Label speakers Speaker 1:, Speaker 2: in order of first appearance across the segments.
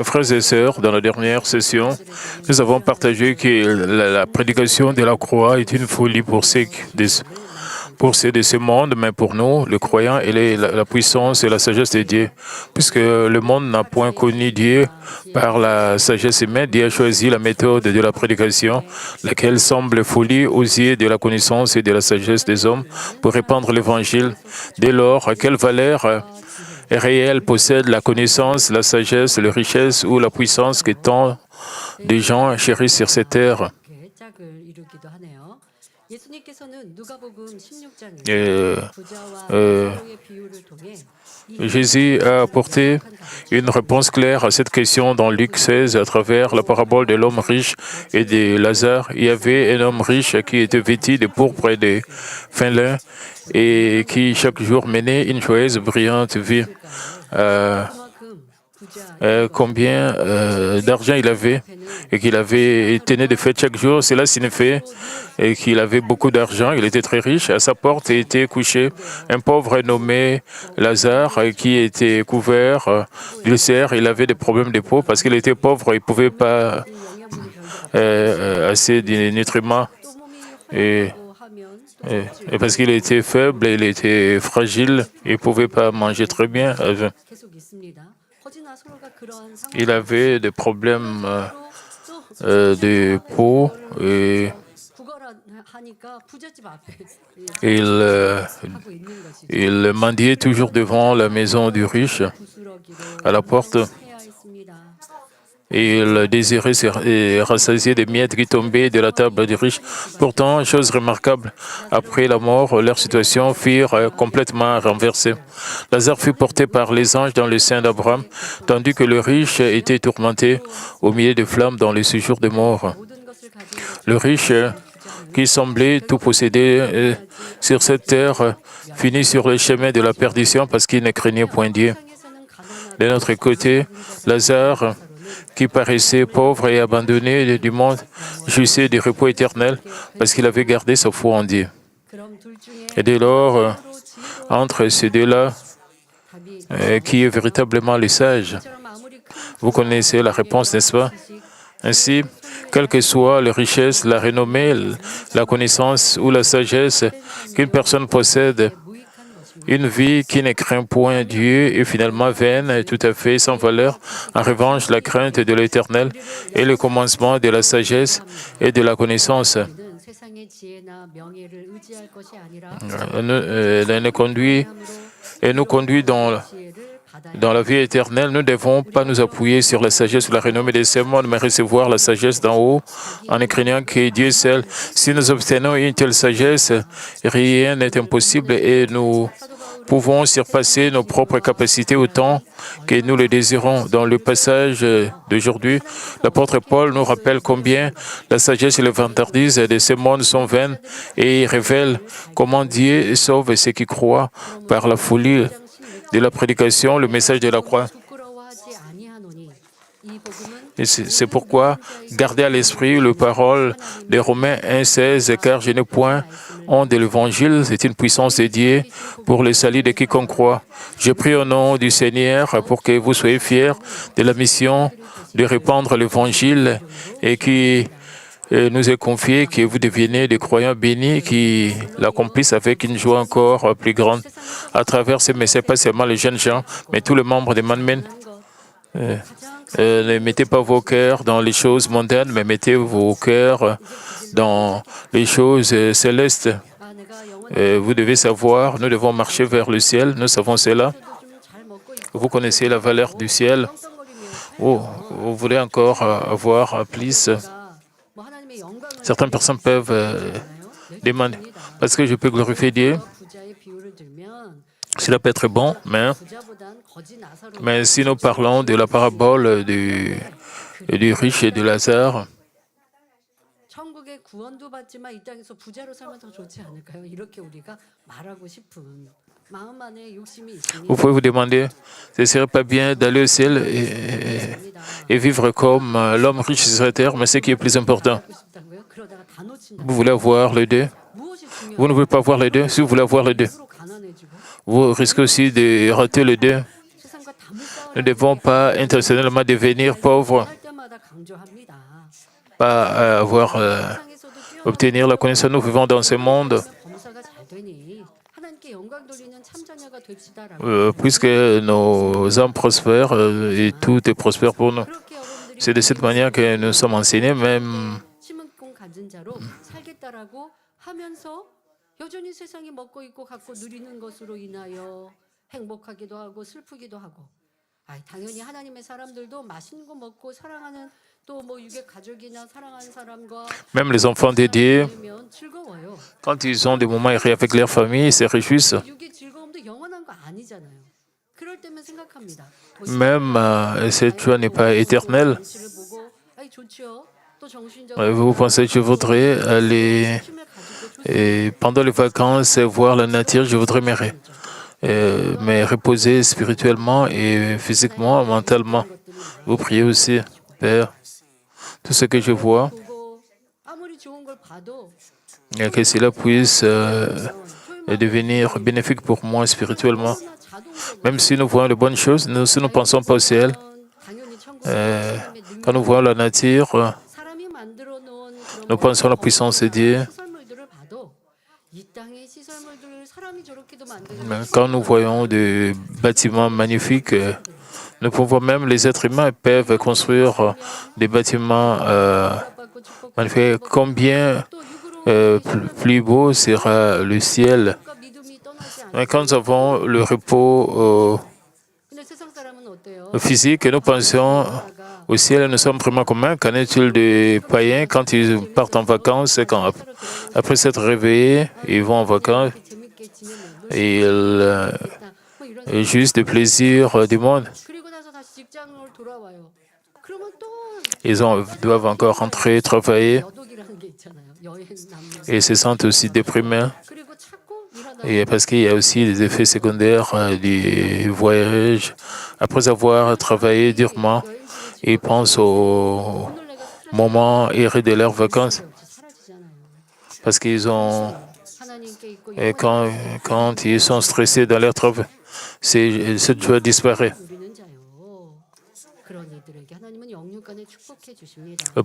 Speaker 1: Frères et sœurs, dans la dernière session, nous avons partagé que la prédication de la croix est une folie pour ceux de ce monde, mais pour nous, les croyants, elle est la puissance et la sagesse de Dieu. Puisque le monde n'a point connu Dieu par la sagesse humaine, Dieu a choisi la méthode de la prédication, laquelle semble folie aux yeux de la connaissance et de la sagesse des hommes pour répandre l'évangile. Dès lors, quelle valeur réelle possède la connaissance, la sagesse, la richesse ou la puissance que tant de gens chérissent sur cette terre? Jésus a apporté une réponse claire à cette question dans Luc 16 à travers la parabole de l'homme riche et de Lazare. Il y avait un homme riche qui était vêtu de pourpre et de fin lin et qui chaque jour menait une joyeuse, brillante vie. Combien d'argent il avait et qu'il avait tenu de fête chaque jour, cela signifiait qu'il avait beaucoup d'argent, il était très riche. À sa porte était couché un pauvre nommé Lazare qui était couvert d'ulcères. Il avait des problèmes de peau parce qu'il était pauvre, il ne pouvait pas assez de nutriments. Et parce qu'il était faible, il était fragile, il ne pouvait pas manger très bien. Il avait des problèmes de peau et il mendiait toujours devant la maison du riche, à la porte. Et il désirait se rassasier des miettes qui tombaient de la table du riche. Pourtant, chose remarquable, après la mort, leur situation fut complètement renversée. Lazare fut porté par les anges dans le sein d'Abraham, tandis que le riche était tourmenté au milieu des flammes dans le séjour des morts. Le riche, qui semblait tout posséder sur cette terre, finit sur le chemin de la perdition parce qu'il ne craignait point Dieu. De notre côté, Lazare, qui paraissait pauvre et abandonné du monde, jouissait du repos éternel parce qu'il avait gardé sa foi en Dieu. Et dès lors, entre ces deux-là, qui est véritablement le sage? Vous connaissez la réponse, n'est-ce pas? Ainsi, quelle que soit la richesse, la renommée, la connaissance ou la sagesse qu'une personne possède, une vie qui ne craint point Dieu est finalement vaine et tout à fait sans valeur. En revanche, la crainte de l'Éternel est le commencement de la sagesse et de la connaissance. Nous conduit dans la vie éternelle. Nous ne devons pas nous appuyer sur la sagesse ou la renommée de ce monde, mais recevoir la sagesse d'en haut en craignant que Dieu seul. Si nous obtenons une telle sagesse, rien n'est impossible et nous pouvons surpasser nos propres capacités autant que nous le désirons. Dans le passage d'aujourd'hui, l'apôtre Paul nous rappelle combien la sagesse et le vantardise de ce monde sont vaines et il révèle comment Dieu sauve ceux qui croient par la folie de la prédication, le message de la croix. Et c'est pourquoi gardez à l'esprit le parole de Romains 1,16, car je n'ai point honte de l'Évangile, c'est une puissance de Dieu pour le salut de quiconque croit. Je prie au nom du Seigneur pour que vous soyez fiers de la mission de répandre l'Évangile et qui nous est confié, que vous deveniez des croyants bénis qui l'accomplissent avec une joie encore plus grande à travers ce message, pas seulement les jeunes gens, mais tous les membres des Manmen. Ne mettez pas vos cœurs dans les choses mondaines, mais mettez vos cœurs dans les choses célestes. Vous devez savoir, nous devons marcher vers le ciel, nous savons cela. Vous connaissez la valeur du ciel. Vous voulez encore avoir plus. Certaines personnes peuvent demander, parce que je peux glorifier Dieu. Cela peut être bon, mais si nous parlons de la parabole du riche et de Lazare, vous pouvez vous demander, ce ne serait pas bien d'aller au ciel et vivre comme l'homme riche sur cette terre, mais ce qui est plus important. Vous voulez avoir les deux? Vous ne voulez pas avoir les deux? Si vous voulez avoir les deux, vous risquez aussi de rater les deux. Nous ne devons pas intentionnellement devenir pauvres, pas obtenir la connaissance. Nous vivons dans ce monde. Puisque nos âmes prospèrent et tout est prospère pour nous. C'est de cette manière que nous sommes enseignés, même
Speaker 2: 여전히 세상이 먹고 입고 갖고 누리는 것으로 인하여 행복하기도 하고 슬프기도 하고 당연히 하나님의 사람들도 맛있는 거 먹고 사랑하는 또 뭐 유괴 가족이나 사랑하는 사람과
Speaker 1: même les enfants de Dieu,
Speaker 2: 즐거워요.
Speaker 1: quand ils ont des moments heureux avec leur famille, ils se réjouissent.
Speaker 2: 유괴 즐거움도 영원한 거 아니잖아요. 그럴 때면 생각합니다.
Speaker 1: Même cette joie n'est pas éternelle. Vous pensez, je voudrais aller et pendant les vacances voir la nature, je voudrais me reposer spirituellement et physiquement, mentalement. Vous priez aussi, Père, tout ce que je vois, et que cela puisse devenir bénéfique pour moi spirituellement. Même si nous voyons de bonnes choses, si nous ne pensons pas au ciel, quand nous voyons la nature, nous pensons à la puissance de Dieu. Quand nous voyons des bâtiments magnifiques, nous pouvons même, les êtres humains peuvent construire des bâtiments magnifiques. Combien plus beau sera le ciel. Mais quand nous avons le repos physique, nous pensons au ciel, nous sommes vraiment communs. Qu'en est-il des païens quand ils partent en vacances? Après s'être réveillés, ils vont en vacances et ils juste des plaisirs du monde. Ils doivent encore rentrer, travailler et se sentent aussi déprimés. Et parce qu'il y a aussi des effets secondaires du voyage. Après avoir travaillé durement, ils pensent au moment heureux de leurs vacances. Parce qu'ils ont... Et quand ils sont stressés dans leur travail, cette joie disparaît.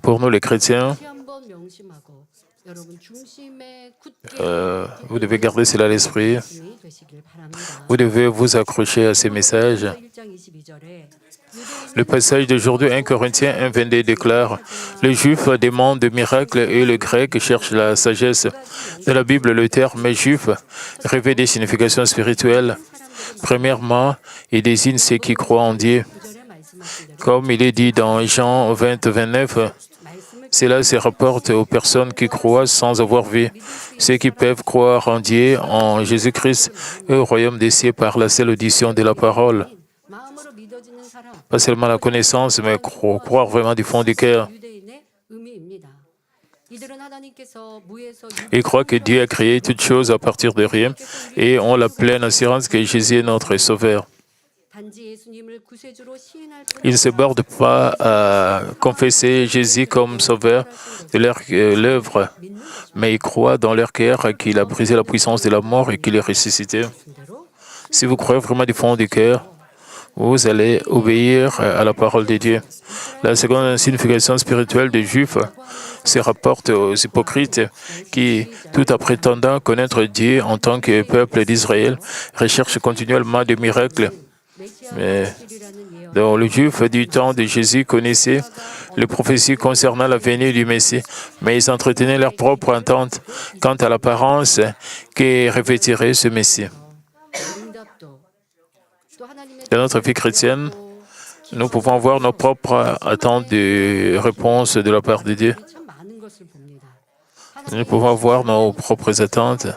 Speaker 1: Pour nous, les chrétiens, vous devez garder cela à l'esprit. Vous devez vous accrocher à ces messages. Le passage d'aujourd'hui, 1 Corinthiens 1,22 déclare « Les Juifs demandent des miracles et le grec cherche la sagesse ». Dans la Bible, le terme « juif » revêt des significations spirituelles. Premièrement, il désigne ceux qui croient en Dieu. Comme il est dit dans Jean 20, 29, cela se rapporte aux personnes qui croient sans avoir vu, ceux qui peuvent croire en Dieu, en Jésus-Christ et au royaume des cieux par la seule audition de la parole. Pas seulement la connaissance, mais croire vraiment du fond du cœur. Ils croient que Dieu a créé toutes choses à partir de rien et ont la pleine assurance que Jésus est notre Sauveur. Ils ne se bordent pas à confesser Jésus comme Sauveur de leur œuvre, mais ils croient dans leur cœur qu'il a brisé la puissance de la mort et qu'il est ressuscité. Si vous croyez vraiment du fond du cœur, vous allez obéir à la parole de Dieu. La seconde signification spirituelle des Juifs se rapporte aux hypocrites qui, tout en prétendant connaître Dieu en tant que peuple d'Israël, recherchent continuellement des miracles. Mais dans le Juif du temps de Jésus connaissait les prophéties concernant la venue du Messie, mais ils entretenaient leur propre attente quant à l'apparence que revêtirait ce Messie. Dans notre vie chrétienne, nous pouvons avoir nos propres attentes de réponse de la part de Dieu. Nous pouvons avoir nos propres attentes.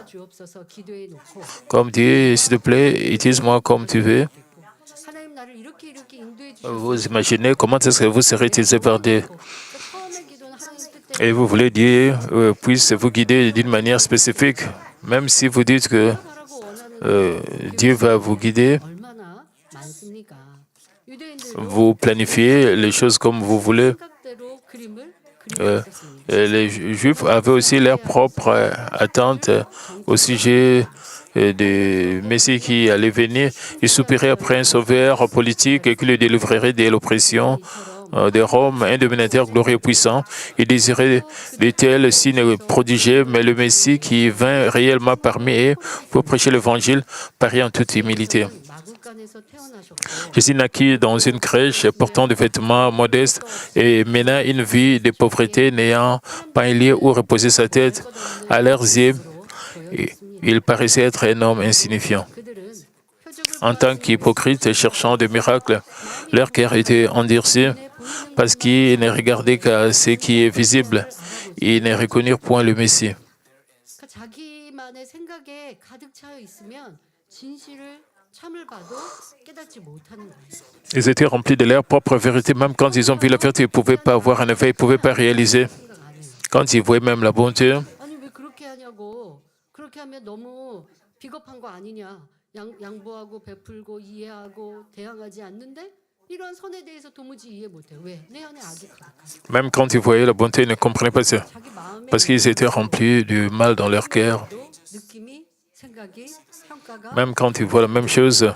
Speaker 1: Comme Dieu, s'il te plaît, utilise-moi comme tu veux. Vous imaginez comment est-ce que vous serez utilisé par Dieu. Et vous voulez Dieu puisse vous guider d'une manière spécifique, même si vous dites que Dieu va vous guider. Vous planifiez les choses comme vous voulez. Les Juifs avaient aussi leurs propres attentes au sujet du Messie qui allait venir. Ils soupiraient après un sauveur politique qui le délivrerait de l'oppression de Rome, un dominateur glorieux et puissant. Ils désiraient de tels signes prodigieux, mais le Messie qui vint réellement parmi eux pour prêcher l'Évangile paraît en toute humilité.
Speaker 2: 마구간에서 태어나셨고
Speaker 1: Jésus naquit dans une crèche portant des vêtements modestes et mena une vie de pauvreté n'ayant pas un lieu où reposer sa tête. À leurs yeux, il paraissait être un homme insignifiant.
Speaker 2: 그들은 표적을
Speaker 1: En tant qu'hypocrites cherchant des miracles, leur cœur était endurci parce qu'ils ne regardaient qu'à ce qui est visible. Ils ne reconnurent point le Messie.
Speaker 2: 그러니까 자기만의 생각에 가득 차여 있으면 진실을 참을 봐도 깨닫지 못하는 거예요.
Speaker 1: Ils étaient remplis de leur propre vérité. Même quand ils ont vu la vérité, ils ne pouvaient pas avoir un effet, ils ne pouvaient pas réaliser.
Speaker 2: 생각 안 해요.
Speaker 1: Quand ils voyaient même la bonté,
Speaker 2: 아니 왜 그렇게 하냐고. 그렇게 하면 너무 비겁한 거 아니냐. 양보하고 베풀고 이해하고 대항하지 않는데 이런 선에 대해서 도무지 이해 못해요. 왜? 내 안에 악이 가득하죠.
Speaker 1: même quand ils voyaient la bonté, ils ne comprenaient pas ça.
Speaker 2: 자기 마음에
Speaker 1: Parce qu'ils étaient remplis du mal dans leur cœur.
Speaker 2: 느낌이 생각이 평가가
Speaker 1: Même quand ils voient la même chose,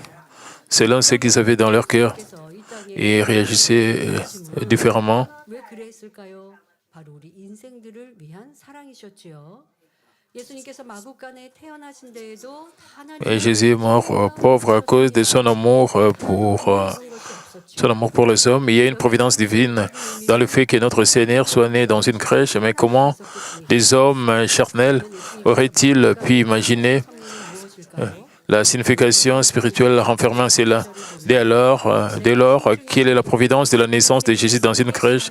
Speaker 1: selon ce qu'ils avaient dans leur cœur,
Speaker 2: 그래서 이 땅에
Speaker 1: ils réagissaient différemment.
Speaker 2: 왜 그랬을까요? 바로 우리 인생들을 위한 사랑이셨지요. 예수님께서 마구간에 태어나신 데에도
Speaker 1: Et Jésus est mort pauvre à cause de son amour pour les hommes. Il y a une providence divine dans le fait que notre Seigneur soit né dans une crèche. Mais comment des hommes charnels auraient-ils pu imaginer la signification spirituelle renfermant cela? Dès lors, quelle est la providence de la naissance de Jésus dans une crèche?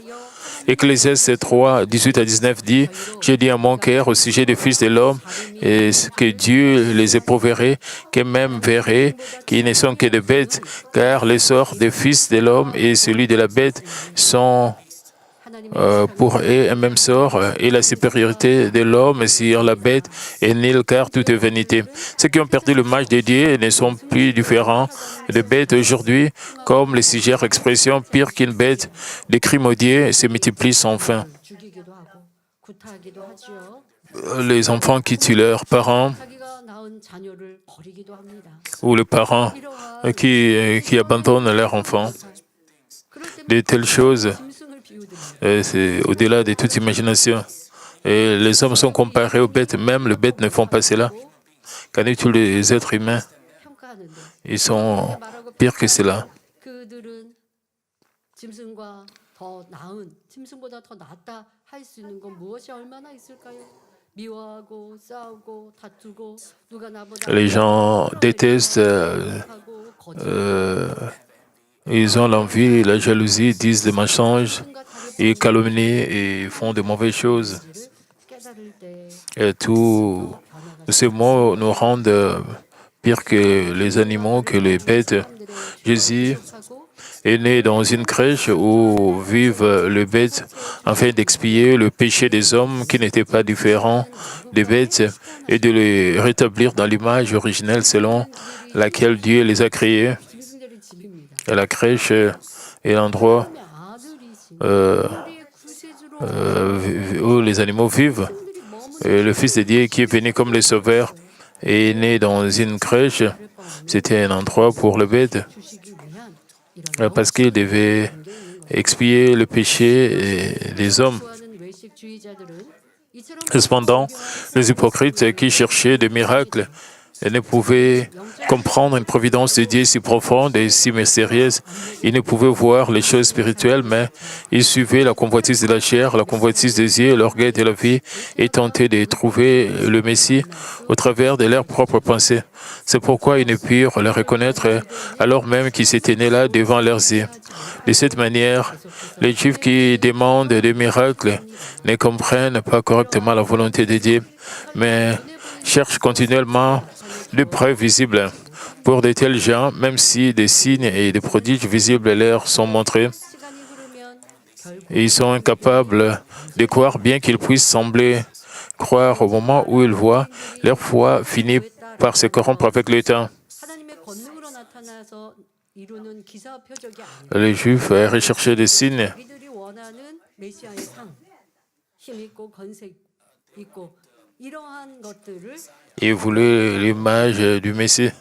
Speaker 1: Ecclésiaste 3, 18 à 19 dit, « J'ai dit à mon cœur au sujet des fils de l'homme, et que Dieu les éprouverait, qu'eux-mêmes verraient qu'ils ne sont que des bêtes, car le sort des fils de l'homme et celui de la bête sont pour eux un même sort, et la supériorité de l'homme sur la bête est nulle, car tout est vanité. Ceux qui ont perdu l'image de Dieu ne sont plus différents des bêtes aujourd'hui, comme les suggère l'expression pire qu'une bête. Les crimes odieux se multiplient sans fin.
Speaker 2: 죽이기도 하고 구타하기도 하지요.
Speaker 1: Les enfants qui tuent leurs parents,
Speaker 2: 자기가 낳은 자녀를 버리기도 합니다.
Speaker 1: ou les parents qui abandonnent leurs enfants.
Speaker 2: 그럴 때는
Speaker 1: De telles choses,
Speaker 2: 짐승을 비우듯이
Speaker 1: c'est au-delà de toute imagination. Et les hommes sont comparés aux bêtes, même les bêtes ne font pas cela. Qu'en est-il des êtres humains?
Speaker 2: 평가하는데
Speaker 1: Ils sont pires que cela.
Speaker 2: 그들은 짐승과 더 나은 짐승보다 더 낫다 할 수 있는 건 무엇이 얼마나 있을까요? 미워하고 싸우고 다투고 누가 나보다
Speaker 1: Les gens détestent,
Speaker 2: 하고 거짓말하고
Speaker 1: ils ont l'envie, la jalousie, disent des mensonges, ils calomnient et font de mauvaises choses.
Speaker 2: 깨달을 때
Speaker 1: Et tous ces mots nous rendent pires que les animaux, que les bêtes. Jésus
Speaker 2: 하고
Speaker 1: est né dans une crèche où vivent les bêtes afin d'expier le péché des hommes qui n'étaient pas différents des bêtes et de les rétablir dans l'image originelle selon laquelle Dieu les a créés.
Speaker 2: 짐승들의 집입니다.
Speaker 1: Et la crèche est l'endroit
Speaker 2: 아들이신
Speaker 1: euh,
Speaker 2: 우리의 구세주로
Speaker 1: où les animaux vivent.
Speaker 2: 그들이 머문
Speaker 1: Et le Fils de Dieu qui est venu comme le Sauveur est né dans une crèche. C'était un endroit pour les bêtes
Speaker 2: 주시기 위한 이런
Speaker 1: parce qu'il devait expier le péché des hommes.
Speaker 2: 하는 외식주의자들은 이처럼
Speaker 1: Cependant, les hypocrites qui cherchaient des miracles ne pouvaient comprendre une providence de Dieu si profonde et si mystérieuse. Ils ne pouvaient voir les choses spirituelles, mais ils suivaient la convoitise de la chair, la convoitise des yeux, l'orgueil de la vie et tentaient de trouver le Messie au travers de leurs propres pensées. C'est pourquoi ils ne purent le reconnaître alors même qu'il s'était né là devant leurs yeux. De cette manière, les Juifs qui demandent des miracles ne comprennent pas correctement la volonté de Dieu, mais cherchent continuellement des preuves visibles. Pour de tels gens, même si des signes et des prodiges visibles leur sont montrés,
Speaker 2: 시간이 흐르면 결국
Speaker 1: ils sont incapables de croire, bien qu'ils puissent sembler croire au moment où ils voient, leur foi finit par se corrompre avec le temps.
Speaker 2: 하나님의 권능으로 나타나서 이루는 기사 표적이 아니에요.
Speaker 1: Les Juifs recherchaient des signes.
Speaker 2: 자기들이 원하는 메시아의 상, 힘 있고 건색 있고 이러한 것들을
Speaker 1: Ils voulaient l'image du Messie,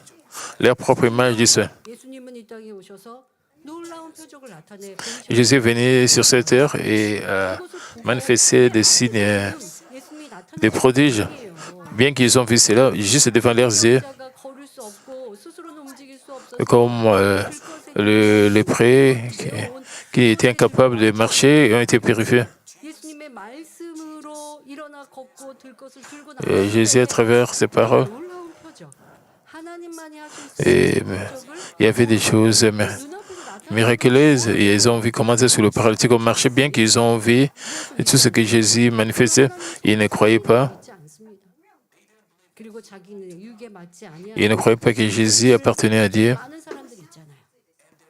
Speaker 1: leur propre image du Saint.
Speaker 2: 예수님은 이 땅에 오셔서 놀라운 표적을 나타내 보이셨어요.
Speaker 1: Jésus est venu sur cette terre et a
Speaker 2: 그것을 보고
Speaker 1: manifesté des signes,
Speaker 2: 예수님이
Speaker 1: des
Speaker 2: 나타나신
Speaker 1: prodiges.
Speaker 2: 분이에요.
Speaker 1: Bien qu'ils ont vu cela juste devant leurs yeux,
Speaker 2: 자가 걸을 수 없고 스스로는 움직일 수 없어서
Speaker 1: comme le lépreux qui était incapable de marcher ont été purifiés.
Speaker 2: 예수님의 말씀으로 일어나 걷고 들 것을 들고
Speaker 1: Et Jésus, à travers ses paroles,
Speaker 2: 놀라운 표적. 하나님만이 하실
Speaker 1: et
Speaker 2: 수 있는 표적을
Speaker 1: il y avait des choses
Speaker 2: 눈앞에서 나타나는
Speaker 1: miraculeuses. Et ils ont vu comment sur le paralytique on marchait, bien qu'ils ont vu tout ce que Jésus manifestait. Ils ne croyaient pas.
Speaker 2: 믿지 않습니다. 그리고 자기는 유익에 맞지
Speaker 1: Ils ne croyaient pas que Jésus appartenait à Dieu.
Speaker 2: 많은 사람들이 있잖아요.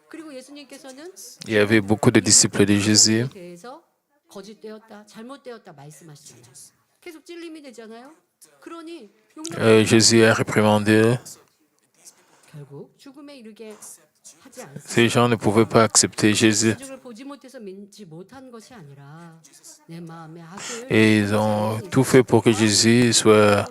Speaker 2: 그리고 예수님께서는
Speaker 1: Il y avait beaucoup de disciples de Jésus.
Speaker 2: 에 대해서 거짓되었다, 잘못되었다 말씀하시잖아요. 계속 찔림이 되잖아요. 그러니
Speaker 1: Jésus a réprimandé.
Speaker 2: 결국 죽음에 이르게 하지 않습니다.
Speaker 1: Ces gens ne pouvaient pas accepter Jésus.
Speaker 2: 표적을 보지 못해서 믿지 못한 것이 아니라 내 마음의 악을
Speaker 1: Et ils ont tout fait pour que Jésus soit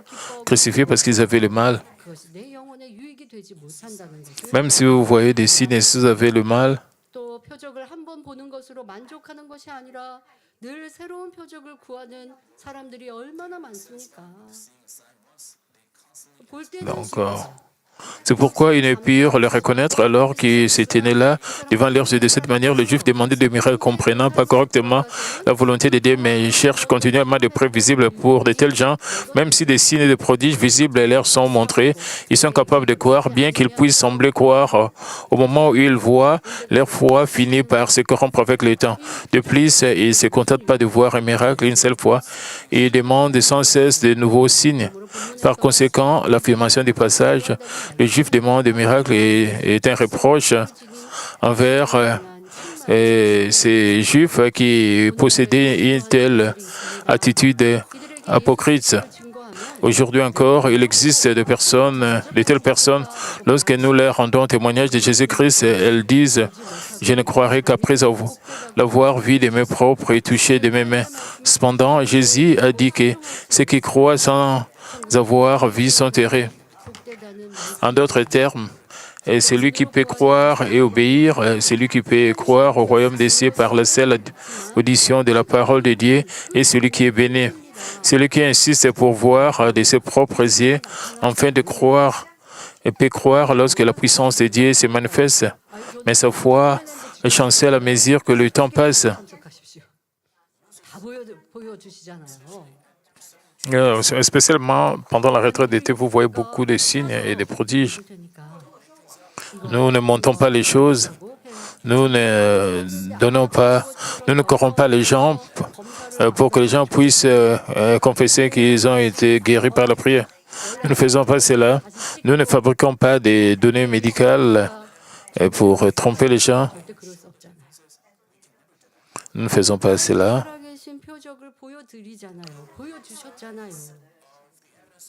Speaker 1: crucifié parce qu'ils avaient le mal.
Speaker 2: 그것이 내 영혼에 유익이 되지 못한다는 것을
Speaker 1: Même si vous voyez des signes et si vous avez le mal,
Speaker 2: 또 표적을 한 번 보는 것으로 만족하는 것이 아니라 늘 새로운 표적을 구하는 사람들이 얼마나 많습니까? 볼 때는
Speaker 1: Donc,
Speaker 2: 신기하죠.
Speaker 1: c'est pourquoi ils ne purent le reconnaître alors qu'ils s'étaient nés là devant leurs yeux. De cette manière, le juif demandait des miracles, comprenant pas correctement la volonté de Dieu, mais cherche continuellement des preuves visibles pour de tels gens. Même si des signes de prodiges visibles leur sont montrés, ils sont capables de croire, bien qu'ils puissent sembler croire. Au moment où ils voient, leur foi finit par se corrompre avec le temps. De plus, ils ne se contentent pas de voir un miracle une seule fois. Ils demandent sans cesse de nouveaux signes. Par conséquent, l'affirmation du passage, le juif demande des miracles est un reproche envers ces juifs qui possédaient une telle attitude hypocrite. Aujourd'hui encore, il existe de telles personnes, lorsque nous leur rendons témoignage de Jésus-Christ, elles disent « Je ne croirai qu'après l'avoir vu de mes propres et touché de mes mains ». Cependant, Jésus a dit que ceux qui croient sans avoir vu sont heureux. En d'autres termes, celui qui peut croire et obéir, celui qui peut croire au royaume des cieux par la seule audition de la parole de Dieu, est celui qui est béni. Celui qui insiste pour voir de ses propres yeux, afin de croire, et peut croire lorsque la puissance de Dieu se manifeste. Mais sa foi chancelle à mesure que le temps passe.
Speaker 2: 만족하십시오. 다 보여주시잖아요.
Speaker 1: Spécialement pendant la retraite d'été, vous voyez beaucoup de signes et de prodiges. Nous ne montons pas les choses, nous ne donnons pas, nous ne corrompons pas les gens pour que les gens puissent confesser qu'ils ont été guéris par la prière. Nous ne faisons pas cela. Nous ne fabriquons pas des données médicales pour tromper les gens.
Speaker 2: 절대 그럴 수 없잖아요.
Speaker 1: Nous ne faisons pas cela.
Speaker 2: 살아계신 표적을 보여드리잖아요. 보여주셨잖아요.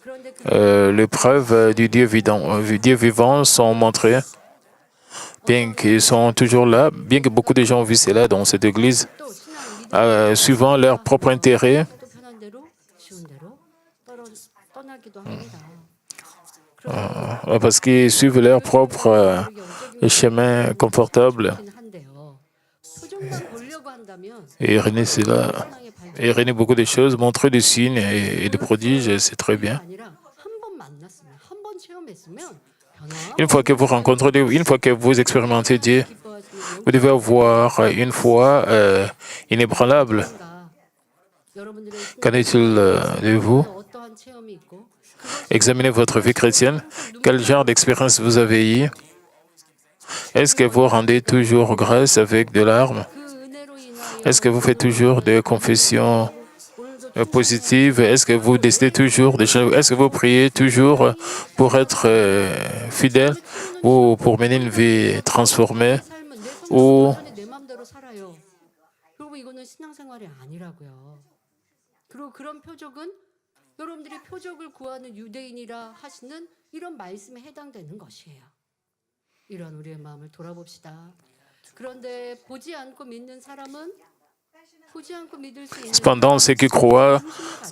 Speaker 2: 그런데 그
Speaker 1: Les preuves du Dieu vivant sont montrées, bien qu'ils sont toujours là, bien que beaucoup de gens ont vu cela dans cette église,
Speaker 2: 또 신앙을
Speaker 1: suivant leur propre intérêt,
Speaker 2: 또 편한 대로 쉬운 대로 떠나기도 합니다.
Speaker 1: parce qu'ils suivent leur propre chemin confortable.
Speaker 2: 그렇긴 한데요. 표적만 보려고 한다면
Speaker 1: Et Irénée, c'est là.
Speaker 2: 신앙의 발전
Speaker 1: Irénée, beaucoup de choses, montrer des signes et des prodiges, c'est très bien.
Speaker 2: 아니라 한 번 만났으면 한 번 체험했으면 변화
Speaker 1: Une fois que vous rencontrez Dieu, une fois que vous expérimentez Dieu,
Speaker 2: 기뻐하시는
Speaker 1: vous devez avoir une foi inébranlable.
Speaker 2: 영가 여러분들의
Speaker 1: Qu'en est-il de vous?
Speaker 2: 신앙에 어떠한 체험이 있고
Speaker 1: Examinez votre vie chrétienne. Quel genre d'expérience vous avez eu? Est-ce que vous rendez toujours grâce avec des larmes?
Speaker 2: 그 은혜로 인하여
Speaker 1: Est-ce que vous faites toujours des confessions
Speaker 2: 오늘도
Speaker 1: positives? Est-ce que vous décidez toujours de changer? Est-ce que vous priez toujours pour être fidèle ou pour mener une vie transformée?
Speaker 2: 삶은 내
Speaker 1: 오.
Speaker 2: 성취 내 마음대로 살아요. 여러분 이거는 신앙생활이 아니라고요. 그리고 그런 표적은 여러분들이 표적을 구하는 유대인이라 하시는 이런 말씀에 해당되는 것이에요. 이런 우리의 마음을 돌아봅시다. 그런데 보지 않고 믿는 사람은 보지 않고 믿을 수 있는
Speaker 1: Cependant, ceux qui croient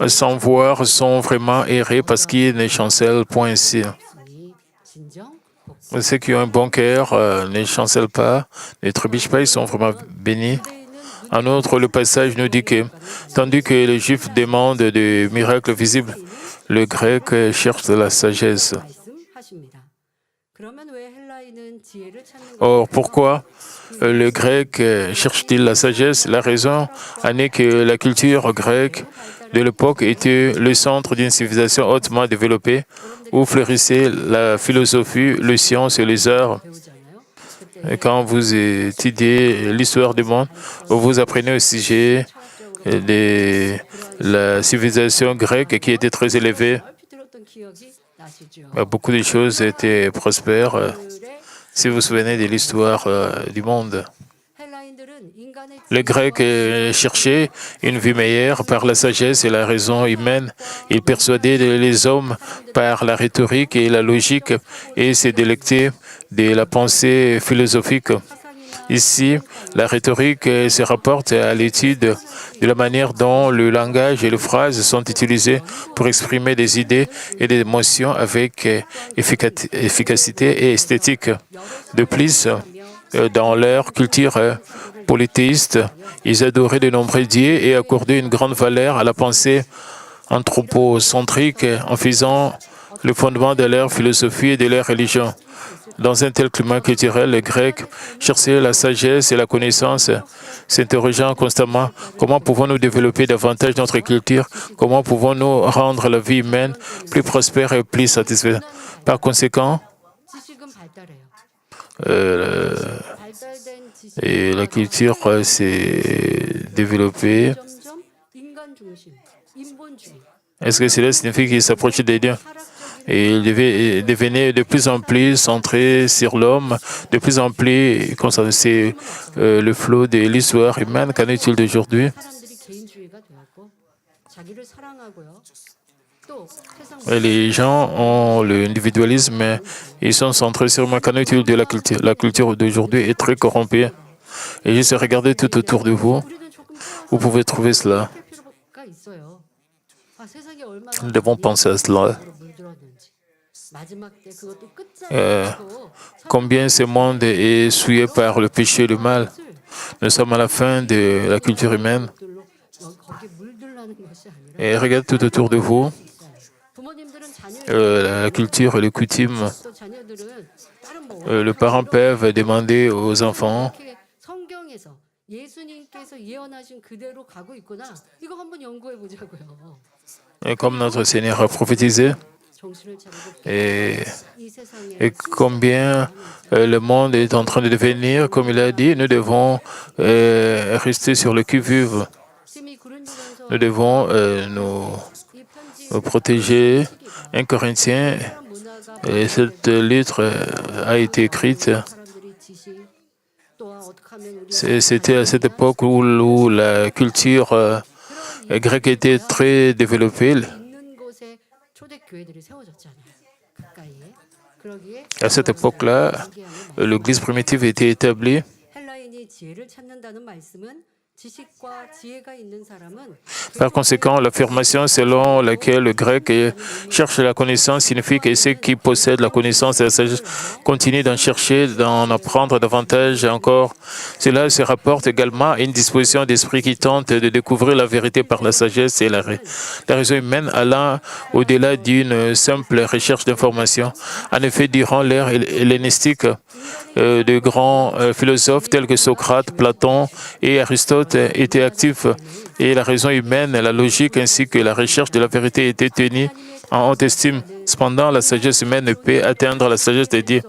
Speaker 1: sans voir sont vraiment errés parce qu'ils ne chancellent point ainsi.
Speaker 2: 말씀이 진정 복수.
Speaker 1: Ceux qui ont un bon cœur ne chancellent pas, ne trébuchent pas, ils sont vraiment bénis. En outre, le passage nous dit que, tandis que les Juifs demandent des miracles visibles, le grec cherche de la sagesse.
Speaker 2: 말씀하십니다. 그러면 왜 헬라인은 지혜를 찾는
Speaker 1: Or, pourquoi le grec cherche-t-il la sagesse? La raison en est que la culture grecque de l'époque était le centre d'une civilisation hautement développée où fleurissaient la philosophie, les sciences et les arts.
Speaker 2: 배우잖아요.
Speaker 1: Et quand vous étudiez l'histoire du monde, vous apprenez au sujet de la civilisation grecque qui était très élevée.
Speaker 2: 얼핏 들었던 기억이 나시죠.
Speaker 1: Beaucoup de choses étaient prospères.
Speaker 2: 그들의
Speaker 1: Si vous vous souvenez de l'histoire du monde,
Speaker 2: 헬라인들은 인간의
Speaker 1: les Grecs cherchaient une vie meilleure par la sagesse et la raison humaine. Ils persuadaient les hommes par la rhétorique et la logique et se délectaient de la pensée philosophique. Ici, la rhétorique se rapporte à l'étude de la manière dont le langage et les phrases sont utilisés pour exprimer des idées et des émotions avec efficacité et esthétique. De plus, dans leur culture polythéiste, ils adoraient de nombreux dieux et accordaient une grande valeur à la pensée anthropocentrique en faisant le fondement de leur philosophie et de leur religion. Dans un tel climat culturel, les Grecs cherchaient la sagesse et la connaissance, s'interrogeant constamment comment pouvons-nous développer davantage notre culture, comment pouvons-nous rendre la vie humaine plus prospère et plus satisfaisante. Par conséquent,
Speaker 2: 지식은 발달해요. 발달된 지식
Speaker 1: et la culture s'est développée.
Speaker 2: 점점 인간 중심, 인본주의,
Speaker 1: Est-ce que cela signifie qu'ils s'approchaient des dieux? Et il devenait de plus en plus centré sur l'homme, de plus en plus concentré sur le flot de l'histoire humaine. Qu'en est-il d'aujourd'hui?
Speaker 2: 사람들이 개인주의가 되었고 자기를 사랑하고요. 또 세상
Speaker 1: Les gens ont l'individualisme, mais ils sont centrés sur moi. Qu'en est-il de la culture? La culture d'aujourd'hui est très corrompue. Et juste regardez tout autour de vous,
Speaker 2: 우리는 조금
Speaker 1: vous pouvez trouver cela.
Speaker 2: 할 필요가 있어요. 아, 세상이 얼마나
Speaker 1: Nous devons penser à cela.
Speaker 2: 물들었는지. 마지막 때 그것도 끝자고
Speaker 1: Combien ce monde est souillé par le péché et le mal. Nous sommes à la fin de la culture humaine.
Speaker 2: 거기 물들라는 것이 아니라
Speaker 1: Et regardez tout autour de vous,
Speaker 2: 부모님들은 자녀
Speaker 1: la culture et les coutumes.
Speaker 2: 또 자녀들은 다른 뭐
Speaker 1: Le parent peuvent demander aux enfants
Speaker 2: 이렇게 성경에서 예수님께서 예언하신 그대로 가고 있구나. 이거 한번 연구해 보자고요.
Speaker 1: comme notre Seigneur a prophétisé,
Speaker 2: 정신을 차리고
Speaker 1: et,
Speaker 2: 이 세상에
Speaker 1: et combien le monde est en train de devenir, comme il a dit, nous devons rester sur le qui-vive.
Speaker 2: 심히 구른도전서
Speaker 1: Nous devons
Speaker 2: 이 편지
Speaker 1: nous protéger. 1 Corinthiens,
Speaker 2: 문화가
Speaker 1: et cette lettre a été écrite.
Speaker 2: 사람들이 지식 또한 어떻게 하면 우리
Speaker 1: C'était à cette époque où la culture grecque était très développée.
Speaker 2: 있는 곳에 초대교회들이 세워졌잖아요. 가까이에. 그러기에
Speaker 1: À cette époque-là, l'Église primitive était établie.
Speaker 2: 헬라인이 지혜를 찾는다는 말씀은 지식과 지혜가 있는 사람은
Speaker 1: Par conséquent, l'affirmation selon laquelle le grec cherche la connaissance signifie que ceux qui possèdent la connaissance et la sagesse continuent d'en chercher, d'en apprendre davantage encore. Cela se rapporte également à une disposition d'esprit qui tente de découvrir la vérité par la sagesse et la raison humaine allant au-delà d'une simple recherche d'informations. En effet, durant l'ère hellénistique, de grands philosophes tels que Socrate, Platon et Aristote étaient actifs et la raison humaine, la logique ainsi que la recherche de la vérité étaient tenues en haute estime. Cependant, la sagesse humaine ne peut atteindre la sagesse de Dieu.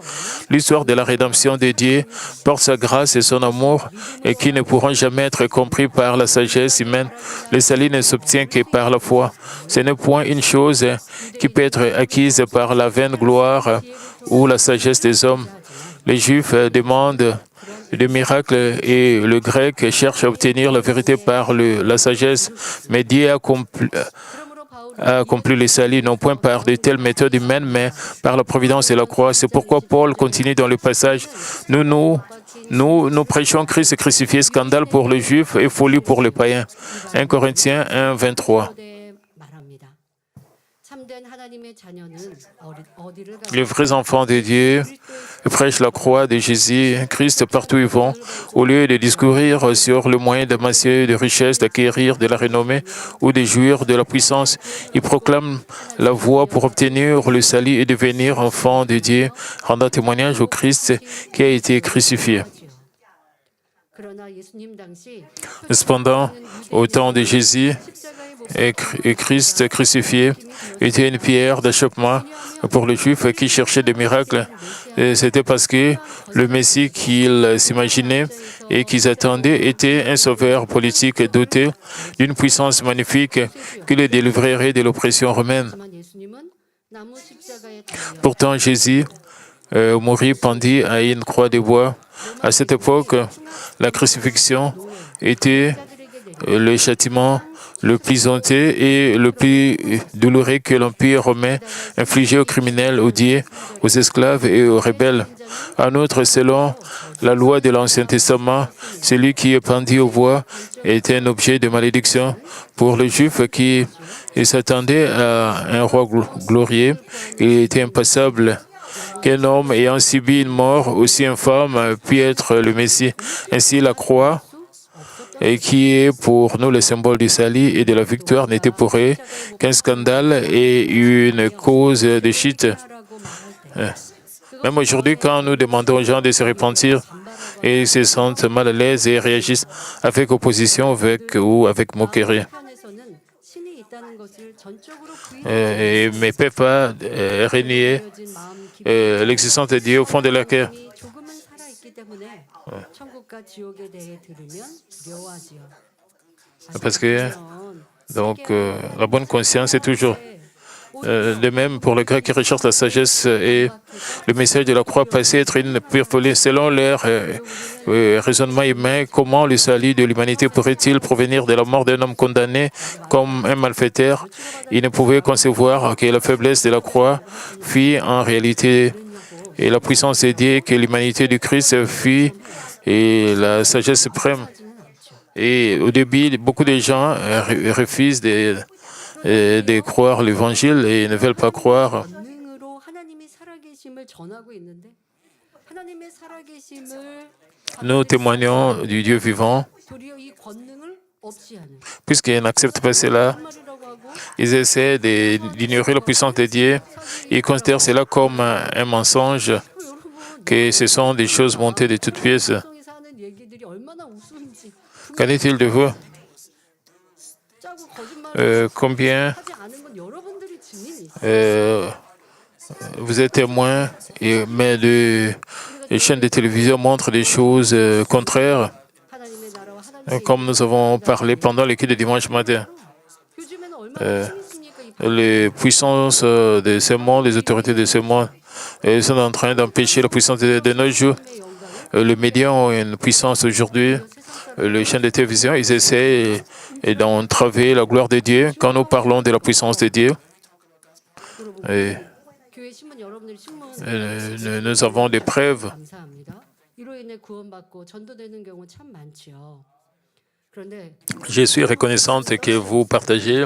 Speaker 1: L'histoire de la rédemption de Dieu porte sa grâce et son amour et qui ne pourront jamais être compris par la sagesse humaine. Le salut ne s'obtient que par la foi. Ce n'est point une chose qui peut être acquise par la vaine gloire ou la sagesse des hommes. Les Juifs demandent des miracles et le grec cherche à obtenir la vérité par la sagesse. Mais Dieu a accompli le salut non point par de telles méthodes humaines, mais par la providence et la croix. C'est pourquoi Paul continue dans le passage. Nous Nous prêchons Christ crucifié, scandale pour les Juifs et folie pour les païens. 1 Corinthiens 1, 23.
Speaker 2: 말합니다. 참된 하나님의 자녀는 어디를
Speaker 1: Les vrais enfants de Dieu prêchent la croix de Jésus, Christ partout où ils vont, au lieu de discourir sur le moyen d'amasser de richesses, d'acquérir de la renommée ou de jouir de la puissance. Ils proclament la voie pour obtenir le salut et devenir enfants de Dieu, rendant témoignage au Christ qui a été crucifié.
Speaker 2: 그러나 예수님 당시
Speaker 1: Cependant, au temps de Jésus, et Christ crucifié était une pierre d'achoppement pour les Juifs qui cherchaient des miracles. C'était parce que le Messie qu'ils s'imaginaient et qu'ils attendaient était un sauveur politique doté d'une puissance magnifique qui les délivrerait de l'oppression romaine.
Speaker 2: 예수님은 나무 십자가에 달려
Speaker 1: Pourtant, Jésus mourit pendu à une croix de bois. À cette époque, la crucifixion était le châtiment le plus honteux et le plus douloureux que l'Empire romain infligeait aux criminels, aux dieux, aux esclaves et aux rebelles. En outre, selon la loi de l'Ancien Testament, celui qui est pendu au bois était un objet de malédiction pour les Juifs qui s'attendaient à un roi glorieux. Il était impassable qu'un homme ayant subi une mort aussi infâme puisse être le Messie. Ainsi, la croix, et qui est pour nous le symbole du salut et de la victoire, n'était pour eux qu'un scandale et une cause de chute. Même aujourd'hui, quand nous demandons aux gens de se repentir, ils se sentent mal à l'aise et réagissent avec opposition ou avec moquerie.
Speaker 2: 한편에서는 신이 있다는 것을 전적으로
Speaker 1: Et ne peuvent pas renier
Speaker 2: 부여진 마음
Speaker 1: l'existence de Dieu au fond de leur cœur.
Speaker 2: 기쁨이 조금은 살아있기 때문에 천국과 지옥에 대해 들으면 두려워하지요.
Speaker 1: Parce que donc, la bonne conscience est toujours de même pour les Grecs qui recherchent la sagesse et le message de la croix passée être une pure folie. Selon leur raisonnement humain, comment le salut de l'humanité pourrait-il provenir de la mort d'un homme condamné comme un malfaiteur? Ils ne pouvaient concevoir que la faiblesse de la croix fut en réalité et la puissance de Dieu, que l'humanité du Christ fut et la sagesse suprême. Et au début, beaucoup de gens refusent de croire l'évangile et ne veulent pas croire.
Speaker 2: 권능으로 하나님이 살아계심을 전하고 있는데 하나님의 살아계심을
Speaker 1: Nous témoignons du Dieu vivant.
Speaker 2: 도리어 이 권능을 없이 하는
Speaker 1: Puisqu'ils n'acceptent pas cela,
Speaker 2: 말이라고 하고
Speaker 1: ils essaient d'ignorer la puissance de Dieu. Ils considèrent cela comme un mensonge,
Speaker 2: 여러분
Speaker 1: que ce sont des choses montées de toutes pièces.
Speaker 2: 성에서 하는 얘기들이 얼마나 우스운지
Speaker 1: Qu'en est-il de vous?
Speaker 2: 짜고 거짓말을
Speaker 1: Combien
Speaker 2: 하지 않은 건 여러분들이 증인이 있어요.
Speaker 1: vous êtes témoins, mais les chaînes de télévision montrent des choses contraires,
Speaker 2: 하나님의 나라와 하나님의
Speaker 1: comme nous avons parlé pendant l'équipe de dimanche matin.
Speaker 2: 요즘에는 얼마나 힘이 있습니까? 이
Speaker 1: Les puissances de ce monde, les autorités de ce monde, sont en train d'empêcher la puissance de nos jours.
Speaker 2: 하나님의 영광을
Speaker 1: Les médias ont une puissance aujourd'hui. Les chaînes de télévision, ils essaient d'entraver la gloire de Dieu quand nous parlons de la puissance de Dieu. Et
Speaker 2: 교회 신문 여러분들 신문
Speaker 1: nous avons des preuves.
Speaker 2: 감사합니다. 이로 인해 구원받고 전도되는 경우 참 많지요. 그런데
Speaker 1: Je suis reconnaissante que vous partagez